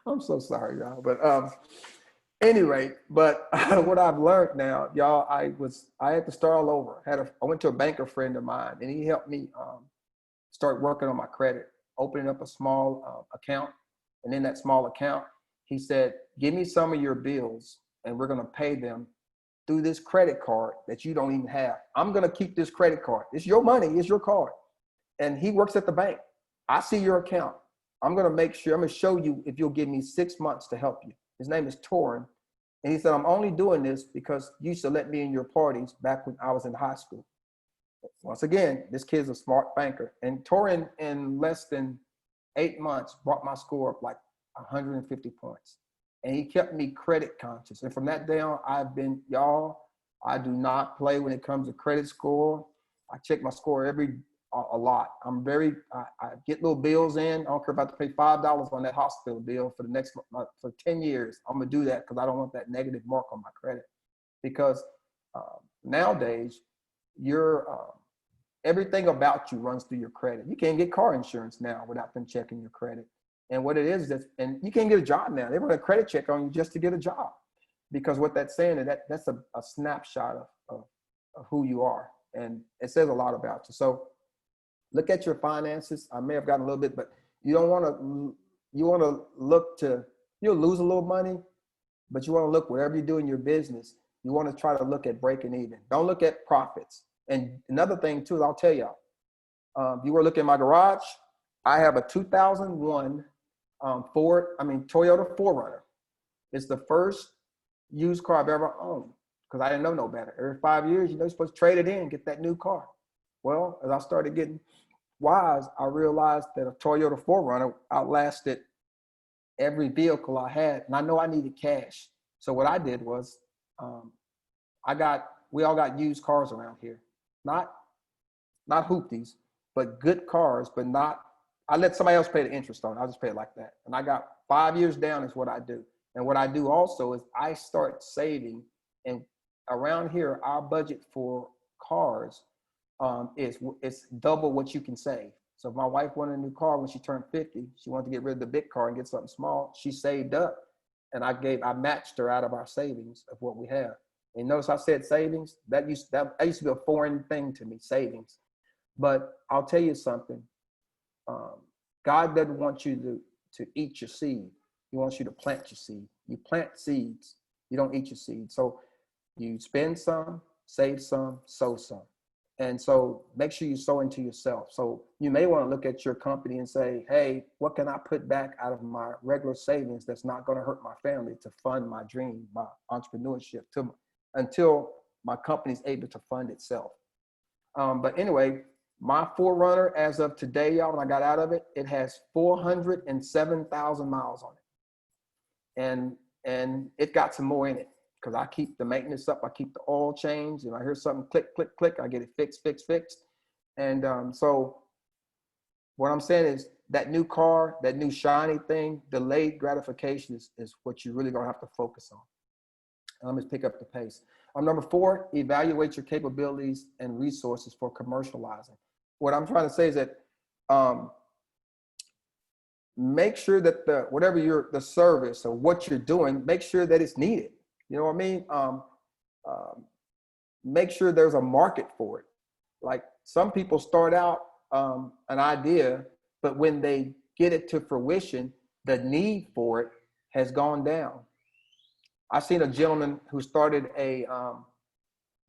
I'm so sorry, y'all. But any rate, but what I've learned now, y'all, I had to start all over. I went to a banker friend of mine, and he helped me start working on my credit, opening up a small account. And in that small account, he said, give me some of your bills and we're going to pay them through this credit card that you don't even have. I'm going to keep this credit card. It's your money. It's your card. And he works at the bank. I see your account. I'm going to show you if you'll give me 6 months to help you. His name is Torin. And he said, I'm only doing this because you used to let me in your parties back when I was in high school. Once again, this kid's a smart banker. And Torin, in less than 8 months, brought my score up like 150 points. And he kept me credit conscious. And from that day on, I do not play when it comes to credit score. I check my score a lot. I get little bills in. I don't care if I have to pay $5 on that hospital bill for the next, for 10 years. I'm gonna do that because I don't want that negative mark on my credit. Because nowadays, everything about you runs through your credit. You can't get car insurance now without them checking your credit. And what it is, and you can't get a job now. They run a credit check on you just to get a job. Because what that's saying is that's a snapshot of who you are. And it says a lot about you. So look at your finances. I may have gotten a little bit, but you want to look to, you'll lose a little money, but you want to look, whatever you do in your business, you want to try to look at breaking even. Don't look at profits. And another thing too, I'll tell y'all, you were looking at my garage. I have a 2001 Toyota 4Runner. It's the first used car I've ever owned because I didn't know no better. Every 5 years, you're supposed to trade it in, get that new car. Well, as I started getting wise, I realized that a Toyota 4Runner outlasted every vehicle I had, and I know I needed cash. So what I did was, um, we all got used cars around here, not hoopties, but good cars, but not. I let somebody else pay the interest on it. I just pay it like that, and I got 5 years down is what I do. And what I do also is I start saving, and around here, our budget for cars is it's double what you can save. So if my wife wanted a new car when she turned 50, she wanted to get rid of the big car and get something small. She saved up, and I matched her out of our savings of what we have. And notice I said savings. That used to be a foreign thing to me, savings. But I'll tell you something. God doesn't want you to eat your seed. He wants you to plant your seed. You plant seeds. You don't eat your seed. So you spend some, save some, sow some. And so make sure you sow into yourself. So you may want to look at your company and say, hey, what can I put back out of my regular savings that's not going to hurt my family to fund my dream, my entrepreneurship, until my company's able to fund itself. But anyway, my 4Runner as of today, y'all, when I got out of it, it has 407,000 miles on it. And it got some more in it, because I keep the maintenance up. I keep the oil change. And I hear something click, click, click, I get it fixed. And so what I'm saying is that new car, that new shiny thing, delayed gratification is what you really gonna have to focus on. And let me pick up the pace. Number 4, evaluate your capabilities and resources for commercializing. What I'm trying to say is that make sure that the service or what you're doing, make sure that it's needed. You know what I mean? Make sure there's a market for it. Like some people start out an idea, but when they get it to fruition, the need for it has gone down. I've seen a gentleman who started there's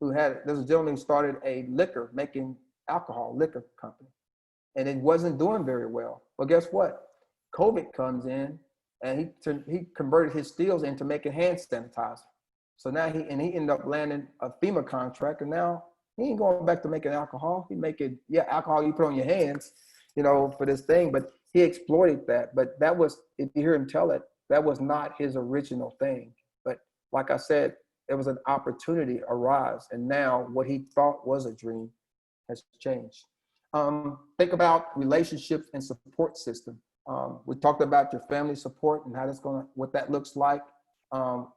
a gentleman who started a making liquor company, and it wasn't doing very well. Well, guess what? COVID comes in, and he converted his stills into making hand sanitizer. So now he ended up landing a FEMA contract, and now he ain't going back to making alcohol. He making alcohol you put on your hands, for this thing. But he exploited that. But that was, if you hear him tell it, that was not his original thing. But like I said, there was an opportunity arise, and now what he thought was a dream has changed. Think about relationships and support system. We talked about your family support and what that looks like.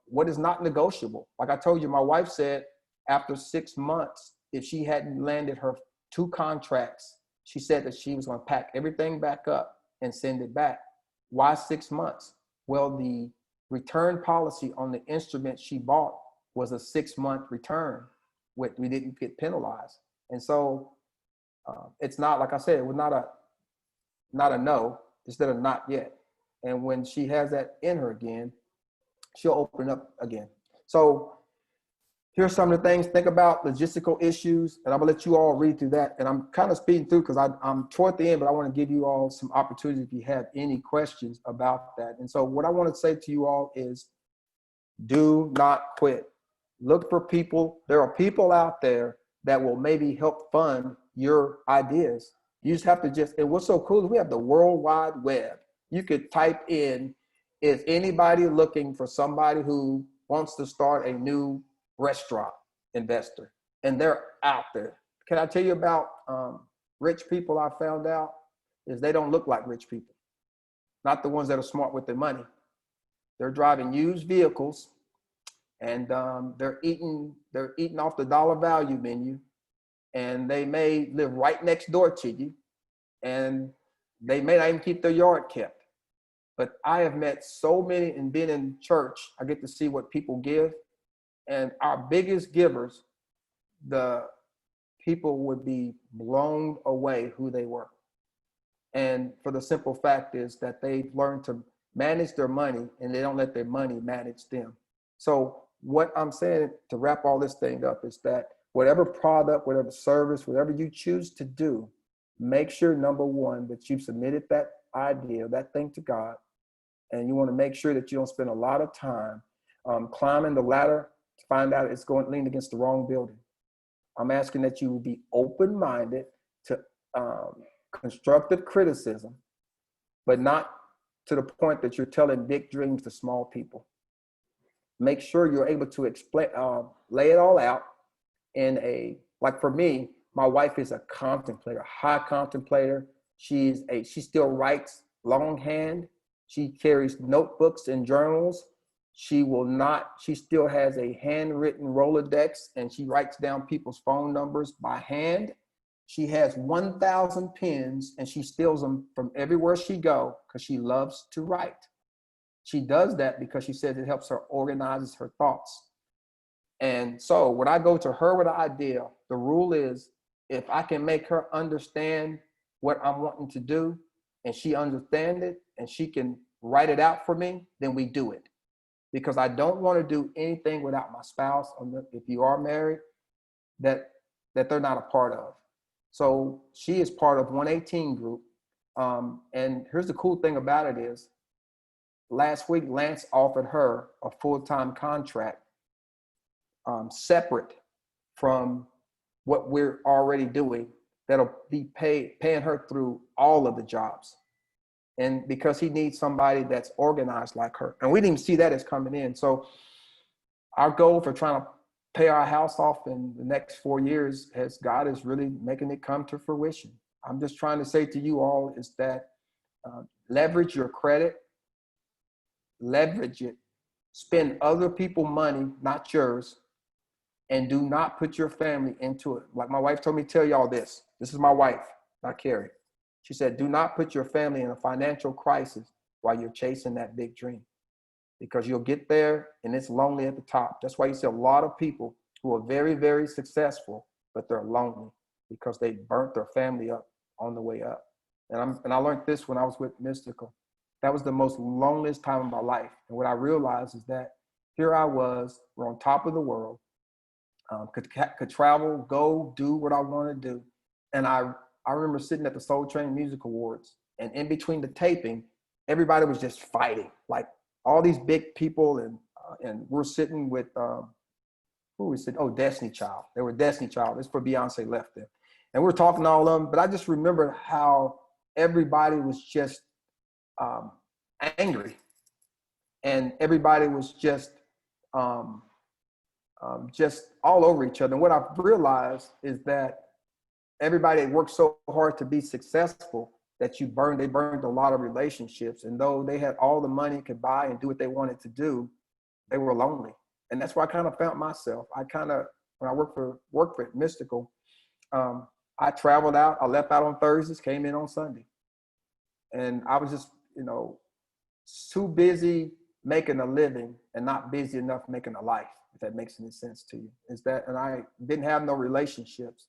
What is not negotiable? Like I told you, my wife said after 6 months, if she hadn't landed her 2 contracts, she said that she was going to pack everything back up and send it back. Why 6 months? Well, the return policy on the instrument she bought was a 6-month return. We didn't get penalized. And so it's not, like I said, it was not a no instead of not yet. And when she has that in her again, she'll open up again. So here's some of the things. Think about logistical issues, and I'm gonna let you all read through that. And I'm kind of speeding through because I'm toward the end, but I want to give you all some opportunities if you have any questions about that. And so what I want to say to you all is, do not quit. Look for people. There are people out there that will maybe help fund your ideas. You just have to and what's so cool is we have the World Wide Web. You could type in, is anybody looking for somebody who wants to start a new restaurant investor? And they're out there. Can I tell you about rich people I found out? Is they don't look like rich people. Not the ones that are smart with their money. They're driving used vehicles, and they're eating off the dollar value menu, and they may live right next door to you, and they may not even keep their yard kept. But I have met so many, and being in church, I get to see what people give. And our biggest givers, the people would be blown away who they were. And for the simple fact is that they've learned to manage their money, and they don't let their money manage them. So what I'm saying to wrap all this thing up is that whatever product, whatever service, whatever you choose to do, make sure, number one, that you've submitted that idea, that thing to God. And you want to make sure that you don't spend a lot of time climbing the ladder to find out it's going to lean against the wrong building. I'm asking that you be open-minded to constructive criticism, but not to the point that you're telling big dreams to small people. Make sure you're able to explain, lay it all out in a, like for me, my wife is a contemplator, high contemplator. She still writes longhand. She carries notebooks and journals. She still has a handwritten Rolodex, and she writes down people's phone numbers by hand. She has 1,000 pens, and she steals them from everywhere she goes because she loves to write. She does that because she says it helps her organize her thoughts. And so when I go to her with an idea, the rule is if I can make her understand what I'm wanting to do and she understands it and she can write it out for me, then we do it. Because I don't want to do anything without my spouse, if you are married, that they're not a part of. So she is part of 118 group. And here's the cool thing about it is, last week, Lance offered her a full-time contract separate from what we're already doing that'll be paying her through all of the jobs. And because he needs somebody that's organized like her. And we didn't even see that as coming in. So our goal for trying to pay our house off in the next 4 years, as God is really making it come to fruition. I'm just trying to say to you all is that leverage your credit, leverage it, spend other people's money, not yours, and do not put your family into it. Like my wife told me to tell y'all this. This is my wife, not Carrie. She said, do not put your family in a financial crisis while you're chasing that big dream, because you'll get there and it's lonely at the top. That's why you see a lot of people who are very, very successful, but they're lonely because they burnt their family up on the way up. And I learned this when I was with Mystical. That was the most loneliest time of my life. And what I realized is that here I was, we're on top of the world, could travel, go, do what I want to do. And I remember sitting at the Soul Train Music Awards, and in between the taping, everybody was just fighting, like all these big people, and we're sitting with who we said, oh, Destiny Child. They were Destiny Child. This is before Beyonce left them, and we're talking to all of them. But I just remember how everybody was just angry, and everybody was just all over each other. And what I've realized is that everybody worked so hard to be successful that they burned a lot of relationships. And though they had all the money, could buy and do what they wanted to do, they were lonely. And that's where I kind of found myself. When I worked for Mystical, I traveled out. I left out on Thursdays, came in on Sunday. And I was just, too busy making a living and not busy enough making a life, if that makes any sense to you. And I didn't have no relationships.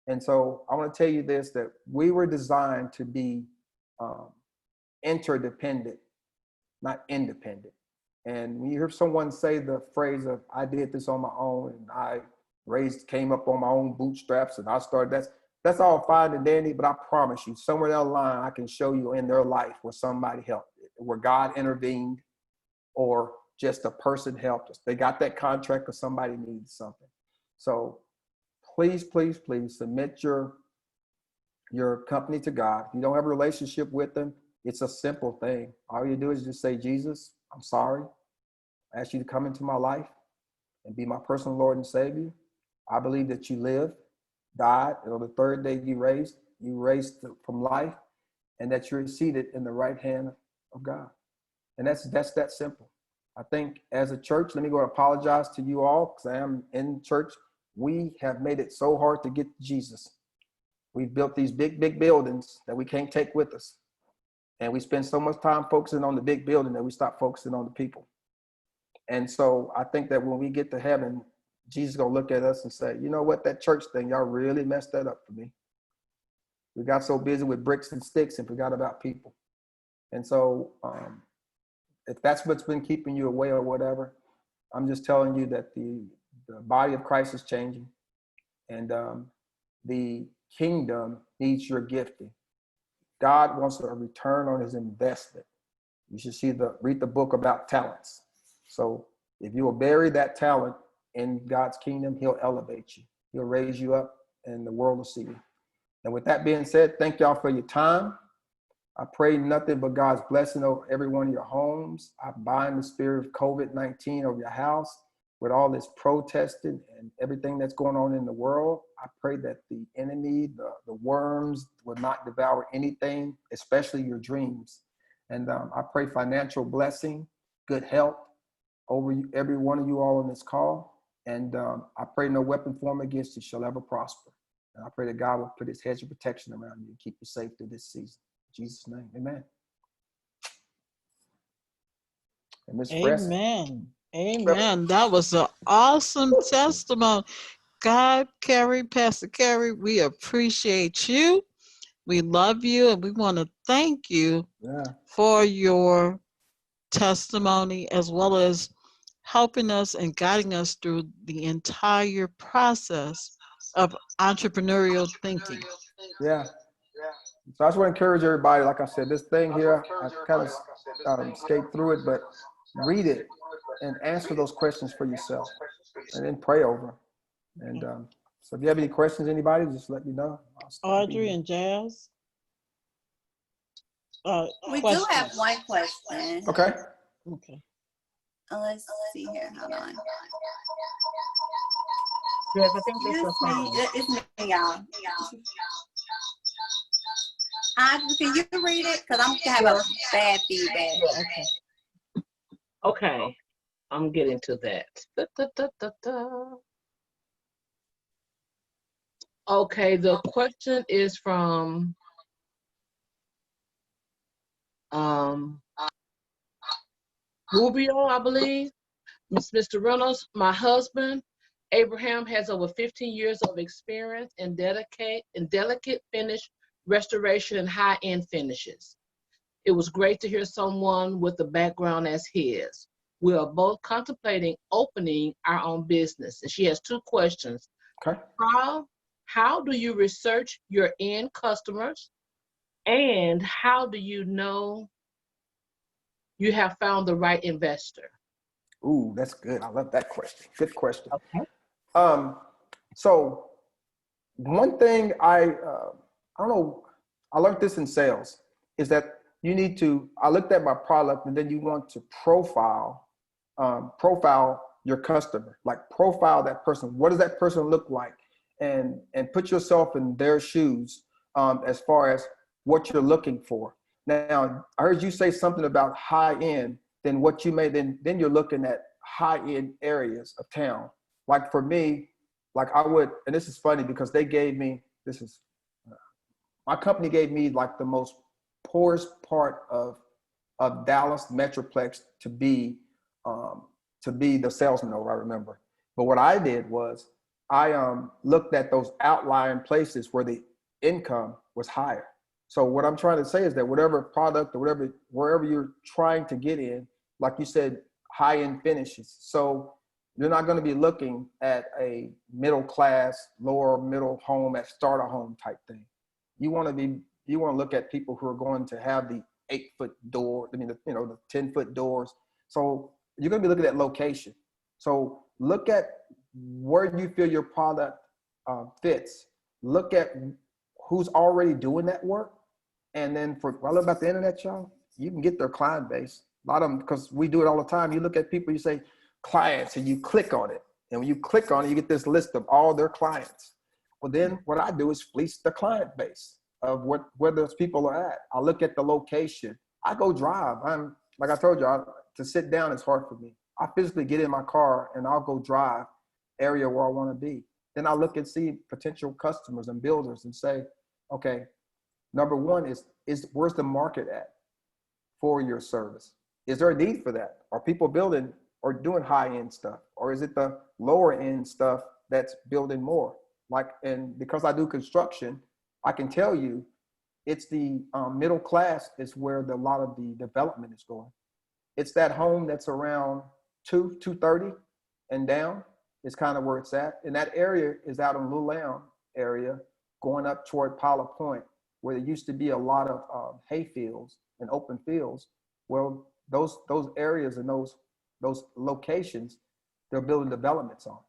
And so I want to tell you this, that we were designed to be interdependent, not independent. And when you hear someone say the phrase of, I did this on my own, and I came up on my own bootstraps, and I started, that's all fine and dandy, but I promise you, somewhere down the line, I can show you in their life where somebody helped, where God intervened, or just a person helped us. They got that contract because somebody needed something. So please, please, please submit your company to God. If you don't have a relationship with them, it's a simple thing. All you do is just say, Jesus, I'm sorry. I ask you to come into my life and be my personal Lord and Savior. I believe that you lived, died, and on the third day you raised from life, and that you're seated in the right hand of God. And that's that simple. I think as a church, let me go apologize to you all, because I am in church. We have made it so hard to get to Jesus. We've built these big, big buildings that we can't take with us. And we spend so much time focusing on the big building that we stop focusing on the people. And so I think that when we get to heaven, Jesus is going to look at us and say, you know what, that church thing, y'all really messed that up for me. We got so busy with bricks and sticks and forgot about people. And so if that's what's been keeping you away or whatever, I'm just telling you that the body of Christ is changing, and the kingdom needs your gifting. God wants a return on his investment. You should read the book about talents. So if you will bury that talent in God's kingdom, he'll elevate you. He'll raise you up, and the world will see you. And with that being said, thank y'all for your time. I pray nothing but God's blessing over every one of your homes. I bind the spirit of COVID-19 over your house with all this protesting and everything that's going on in the world. I pray that the enemy, the worms will not devour anything, especially your dreams. And I pray financial blessing, good health over you, every one of you all on this call. And I pray no weapon formed against you shall ever prosper. And I pray that God will put his hedge of protection around you and keep you safe through this season. In Jesus' name, amen. And Ms. Amen. Amen. That was an awesome testimony. God, Carrie, Pastor Carrie, we appreciate you. We love you, and we want to thank you for your testimony, as well as helping us and guiding us through the entire process of entrepreneurial thinking. Yeah. So I just want to encourage everybody, like I said, this thing here, I kind of skate through it, but read it and answer those questions for yourself and then pray over. And so if you have any questions, anybody, just let me know. Audrey and Jazz? We do have one question. Okay. Okay. Let's see here. Hold on. Yes, I think It's me, y'all. Audrey, can you read it? Because I'm having bad feedback. Okay, I'm getting to that. Okay, the question is from Rubio, I believe. Mr. Reynolds, my husband, Abraham, has over 15 years of experience in delicate finish restoration and high-end finishes. It was great to hear someone with a background as his. We are both contemplating opening our own business. And she has two questions. Okay. How do you research your end customers? And how do you know you have found the right investor? Ooh, that's good. I love that question. Good question. Okay. So one thing I don't know, I learned this in sales, is that you need to, I looked at my product and then you want to profile your customer, like profile that person. What does that person look like? And put yourself in their shoes as far as what you're looking for. Now, I heard you say something about high end, then what you may, then you're looking at high end areas of town. Like for me, like I would, and this is funny because they gave me, my company gave me like the most poorest part of Dallas Metroplex to be the salesman over, I remember. But what I did was I looked at those outlying places where the income was higher. So what I'm trying to say is that whatever product or wherever you're trying to get in, like you said, high-end finishes. So you're not going to be looking at a middle class, lower middle home at starter home type thing. You want to look at people who are going to have the 8-foot door, the 10-foot doors. So you're going to be looking at location. So look at where you feel your product fits. Look at who's already doing that work. And then what I love about the internet, y'all, you can get their client base. A lot of them, because we do it all the time. You look at people, you say clients, and you click on it. And when you click on it, you get this list of all their clients. Well, then what I do is fleece the client base of where those people are at. I look at the location. I go drive. Like I told you, to sit down is hard for me. I physically get in my car and I'll go drive area where I want to be. Then I look and see potential customers and builders and say, okay, number one is where's the market at for your service? Is there a need for that? Are people building or doing high-end stuff? Or is it the lower end stuff that's building more? And because I do construction, I can tell you it's the middle class is where a lot of the development is going. It's that home that's around 230 and down is kind of where it's at. And that area is out in Lulam area going up toward Pilot Point, where there used to be a lot of hay fields and open fields. Well, those areas and those locations, they're building developments on.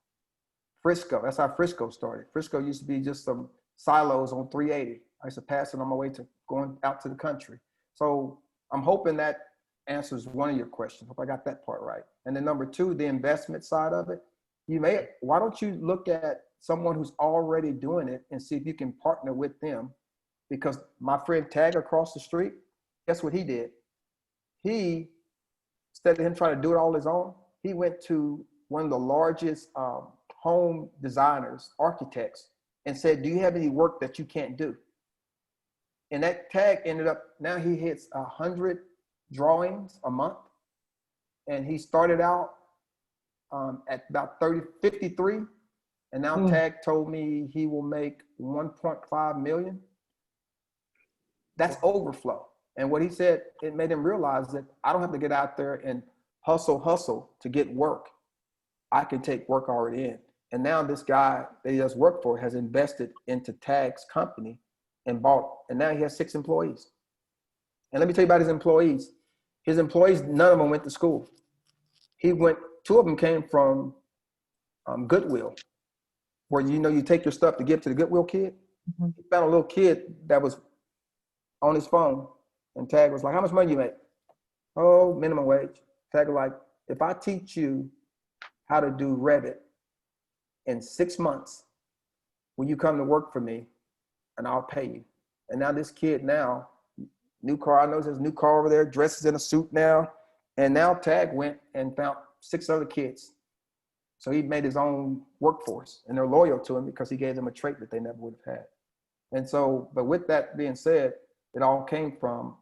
Frisco, that's how Frisco started. Frisco used to be just some silos on 380. I used to pass it on my way to going out to the country. So I'm hoping that answers one of your questions. Hope I got that part right. And then number two, the investment side of it. Why don't you look at someone who's already doing it and see if you can partner with them? Because my friend Tag across the street, guess what he did? He, instead of him trying to do it all his own, he went to one of the largest home designers, architects, and said, do you have any work that you can't do? And that Tag ended up, now he hits 100 drawings a month. And he started out at about 53. And now Tag told me he will make 1.5 million. That's overflow. And what he said, it made him realize that I don't have to get out there and hustle to get work. I can take work already in. And now this guy that he does work for has invested into Tag's company and now he has 6 employees. And let me tell you about his employees. His employees, none of them went to school. 2 of them came from Goodwill, where you take your stuff to give to the Goodwill kid. Mm-hmm. He found a little kid that was on his phone, and Tag was like, how much money you make? Oh, minimum wage. Tag was like, if I teach you how to do Revit in 6 months, will you come to work for me and I'll pay you? And now this kid new car, I know there's a new car over there, dresses in a suit now. And now Tag went and found 6 other kids. So he made his own workforce, and they're loyal to him because he gave them a trait that they never would have had. And so, but with that being said, it all came from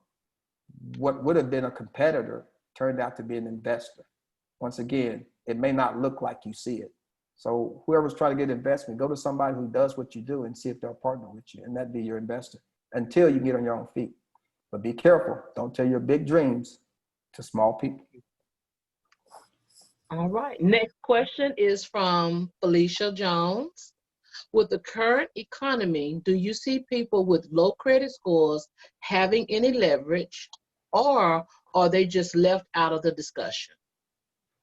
what would have been a competitor turned out to be an investor. Once again, it may not look like you see it. So whoever's trying to get investment, go to somebody who does what you do and see if they'll partner with you, and that'd be your investor until you get on your own feet. But be careful. Don't tell your big dreams to small people. All right. Next question is from Felicia Jones. With the current economy, do you see people with low credit scores having any leverage, or are they just left out of the discussion?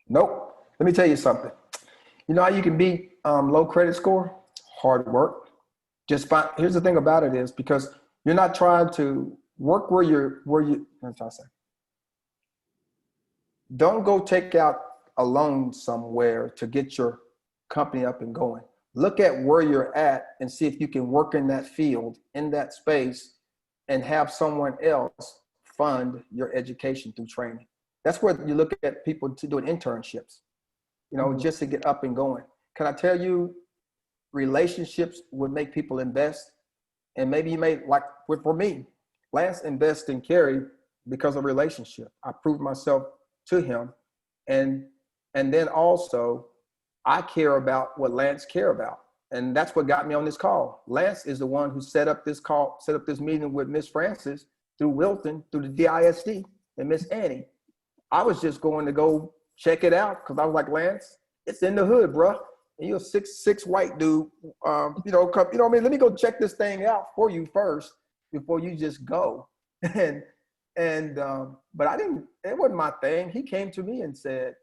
Nope. Let me tell you something. You know how you can beat low credit score? Hard work. Here's the thing about it is because you're not trying to work where you, I'm trying to say. Don't go take out a loan somewhere to get your company up and going. Look at where you're at and see if you can work in that field, in that space, and have someone else fund your education through training. That's where you look at people doing internships, just to get up and going. Can I tell you, relationships would make people invest. And maybe you may, like for me, Lance invested in Carrie because of relationship. I proved myself to him. And then also, I care about what Lance care about. And that's what got me on this call. Lance is the one who set up this meeting with Miss Francis through Wilton, through the DISD, and Miss Annie. I was just going to go check it out because I was like, Lance, it's in the hood, bro. And you're a 6'6" white dude. Let me go check this thing out for you first before you just go. But it wasn't my thing. He came to me and said,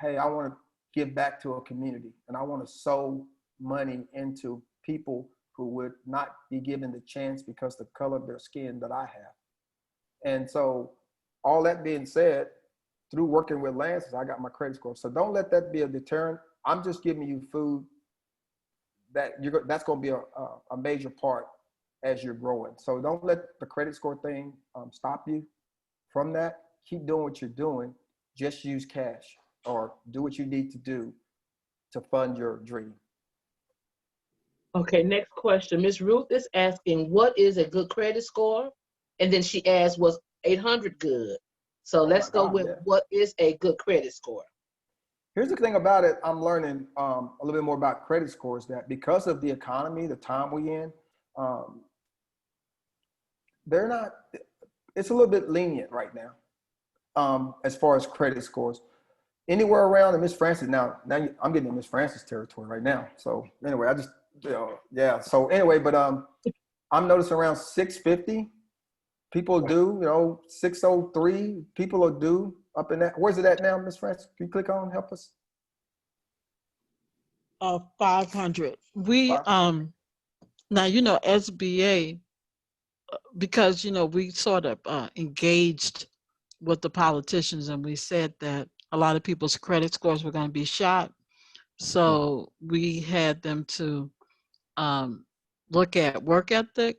hey, I want to give back to a community, and I want to sow money into people who would not be given the chance because the color of their skin that I have. And so all that being said, through working with Lance, I got my credit score. So don't let that be a deterrent. I'm just giving you food that's going to be a major part as you're growing. So don't let the credit score thing stop you from that. Keep doing what you're doing. Just use cash or do what you need to do to fund your dream. Okay, next question. Ms. Ruth is asking, what is a good credit score? And then she asked, was 800 good? So let's go with what is a good credit score? Here's the thing about it. I'm learning a little bit more about credit scores, that because of the economy, the time we're in, it's a little bit lenient right now as far as credit scores. Anywhere around, and Miss Francis, now I'm getting in Miss Francis territory right now. So anyway, So anyway, but I'm noticing around 650 people do, 603 people are due up in that. Where's it at now, Miss Francis? Can you click on, help us? 500. We Now, SBA, because, we sort of engaged with the politicians, and we said that a lot of people's credit scores were going to be shot. So we had them to look at work ethic,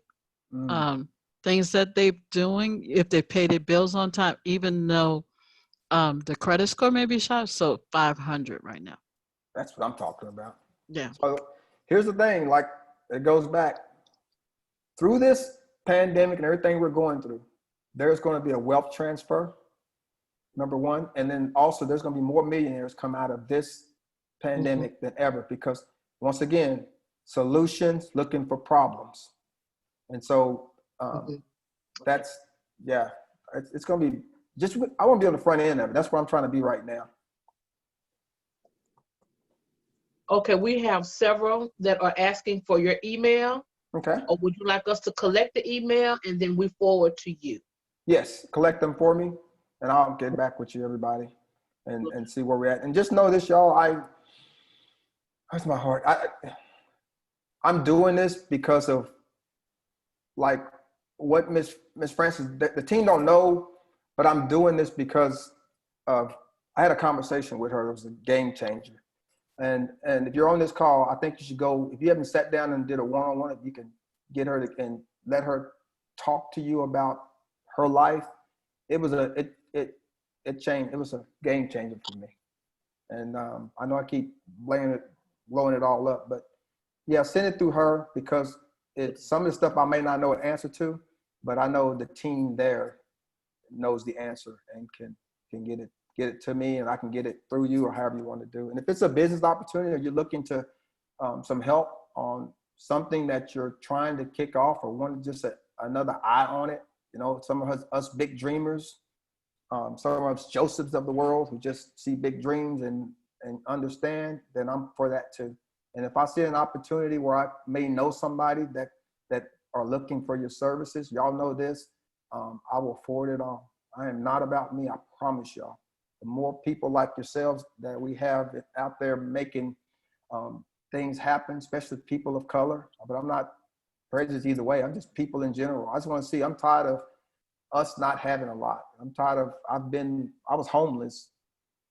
things that they're doing, if they pay their bills on time, even though the credit score may be shot. So 500 right now. That's what I'm talking about. Yeah. So here's the thing, like it goes back through this pandemic and everything we're going through, there's going to be a wealth transfer, number one. And then also there's going to be more millionaires come out of this pandemic than ever, because once again, solutions looking for problems. And so that's, yeah, it's going to be just, I want to be on the front end of it. That's where I'm trying to be right now. Okay, we have several that are asking for your email. Okay. Or would you like us to collect the email and then we forward to you? Yes, collect them for me, and I'll get back with you, everybody, and see where we're at. And just know this, y'all, hurts my heart. I'm doing this because of like what Miss Francis, the team don't know, but I'm doing this because of, I had a conversation with her. It was a game changer. And if you're on this call, I think you should go, if you haven't sat down and did a one-on-one, if you can get her and let her talk to you about her life. It was it changed. It was a game changer for me. And I know I keep blowing it all up, but yeah, send it through her, because it's some of the stuff I may not know an answer to, but I know the team there knows the answer and can get it to me, and I can get it through you, or however you want to do. And if it's a business opportunity, or you're looking to some help on something that you're trying to kick off, or want just another eye on it, some of us big dreamers, some of us Josephs of the world who just see big dreams and understand, then I'm for that too. And if I see an opportunity where I may know somebody that are looking for your services, y'all know this, I will forward it on. I am not about me, I promise y'all. The more people like yourselves that we have out there making things happen, especially people of color, but I'm not prejudiced either way. I'm just people in general. I just want to see, I'm tired of us not having a lot. I'm tired of, I was homeless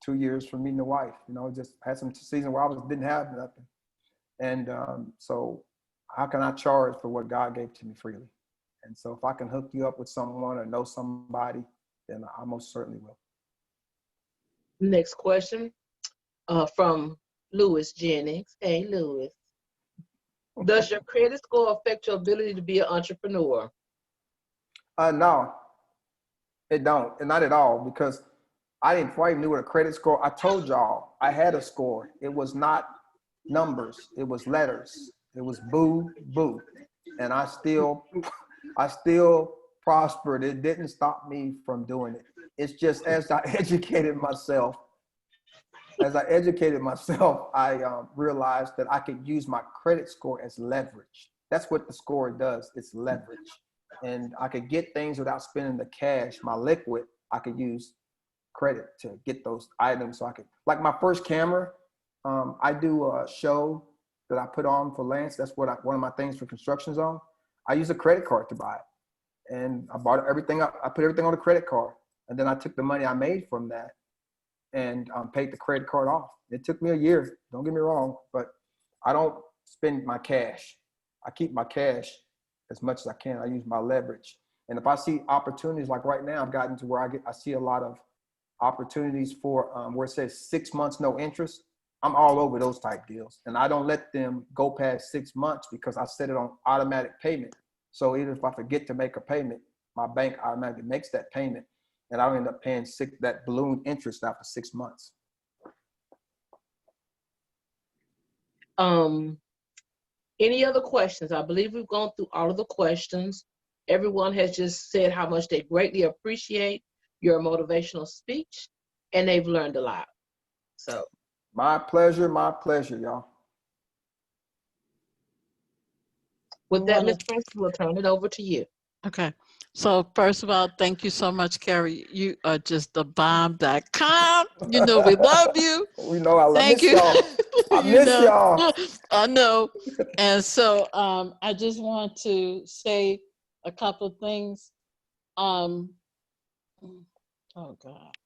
2 years from meeting a wife, just had some season where I didn't have nothing. And so how can I charge for what God gave to me freely? And so if I can hook you up with someone or know somebody, then I most certainly will. Next question from Lewis Jennings. Hey, Lewis. Does your credit score affect your ability to be an entrepreneur? No, it don't, and not at all, because I didn't quite knew what a credit score. I told y'all I had a score. It was not numbers. It was letters. It was boo, boo, and I still prospered. It didn't stop me from doing it. It's just as I educated myself, I realized that I could use my credit score as leverage. That's what the score does. It's leverage. And I could get things without spending the cash, my liquid. I could use credit to get those items. So I could, like my first camera, I do a show that I put on for Lance. That's what one of my things for construction's on. I use a credit card to buy it. And I bought everything up. I put everything on a credit card. And then I took the money I made from that and paid the credit card off. It took me a year, don't get me wrong, but I don't spend my cash. I keep my cash as much as I can. I use my leverage. And if I see opportunities, like right now, I've gotten to where I see a lot of opportunities for where it says 6 months, no interest. I'm all over those type deals. And I don't let them go past 6 months because I set it on automatic payment. So even if I forget to make a payment, my bank automatically makes that payment. And I'll end up paying that balloon interest after 6 months. Any other questions? I believe we've gone through all of the questions. Everyone has just said how much they greatly appreciate your motivational speech, and they've learned a lot. So my pleasure, y'all. With that, Ms. Francis, we'll turn it over to you. Okay. So first of all, thank you so much, Carrie. You are just the bomb.com. You know we love you. We know I Thank miss you. y'all. I You miss know, y'all. I know. And so I just want to say a couple of things. Oh God.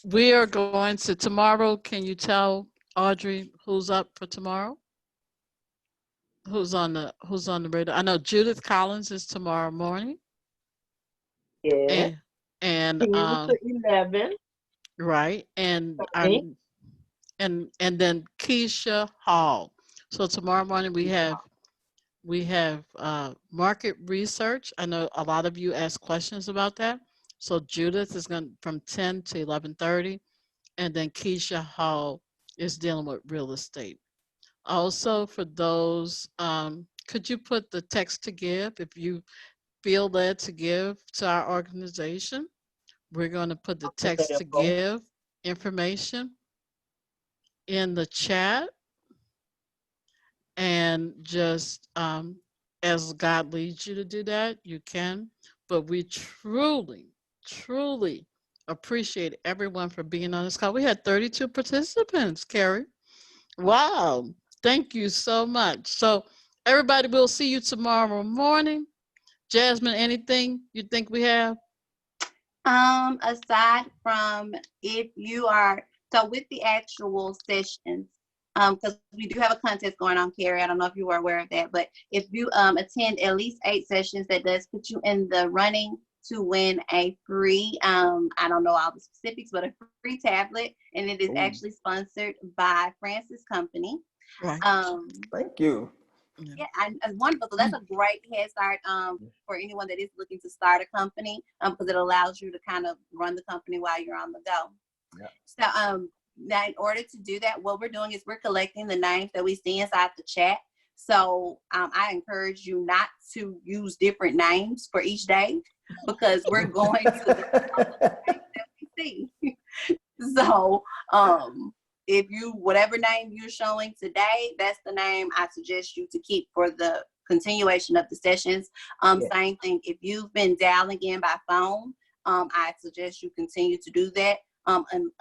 We are going to tomorrow. Can you tell Audrey who's up for tomorrow? Who's on the radar? I know Judith Collins is tomorrow morning. Yeah. And 10 to 11. right. And Okay. and then Keisha Hall. So tomorrow morning we have market research. I know a lot of you asked questions about that. So Judith is going from 10 to 11:30, and then Keisha Hall is dealing with real estate. Also, for those, could you put the text to give if you feel led to give to our organization? We're going to put the text to give information in the chat, and just as God leads you to do that, you can. But we truly, truly appreciate everyone for being on this call. We had 32 participants, Carrie. Wow. Thank you so much. So everybody, we'll see you tomorrow morning. Jasmine, anything you think we have? Aside from if you are, so with the actual sessions, because we do have a contest going on, Carrie. I don't know if you were aware of that, but if you attend at least 8 sessions, that does put you in the running to win a free, I don't know all the specifics, but a free tablet, and it is actually sponsored by Francis Company. Right. Thank you. Yeah, and wonderful. So that's a great head start for anyone that is looking to start a company, because it allows you to kind of run the company while you're on the go. Yeah. So now in order to do that, what we're doing is we're collecting the names that we see inside the chat. So I encourage you not to use different names for each day, because we're going to the names that we see. So if you, whatever name you're showing today, that's the name I suggest you to keep for the continuation of the sessions. Same thing, if you've been dialing in by phone, I suggest you continue to do that.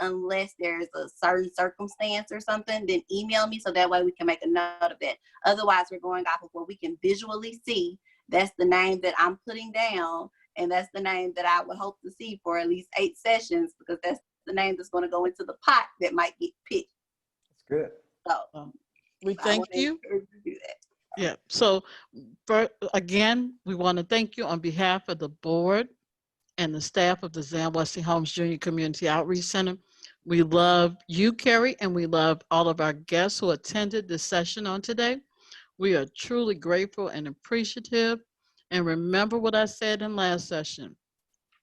Unless there's a certain circumstance or something, then email me so that way we can make a note of that. Otherwise, we're going off of what we can visually see. That's the name that I'm putting down, and that's the name that I would hope to see for at least 8 sessions, because that's the name that's going to go into the pot that might get picked. That's good. So we thank you. Do that. Yeah. So again, we want to thank you on behalf of the board and the staff of the Zan Wesley Holmes Junior Community Outreach Center. We love you, Carrie, and we love all of our guests who attended this session on today. We are truly grateful and appreciative. And remember what I said in last session.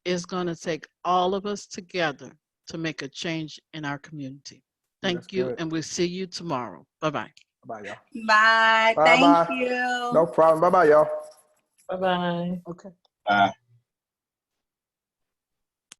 It's going to take all of us together to make a change in our community. Thank you, and we'll see you tomorrow. Bye-bye. Bye, y'all. Bye. Bye-bye. Thank you. No problem. Bye-bye, y'all. Bye-bye. Okay. Bye.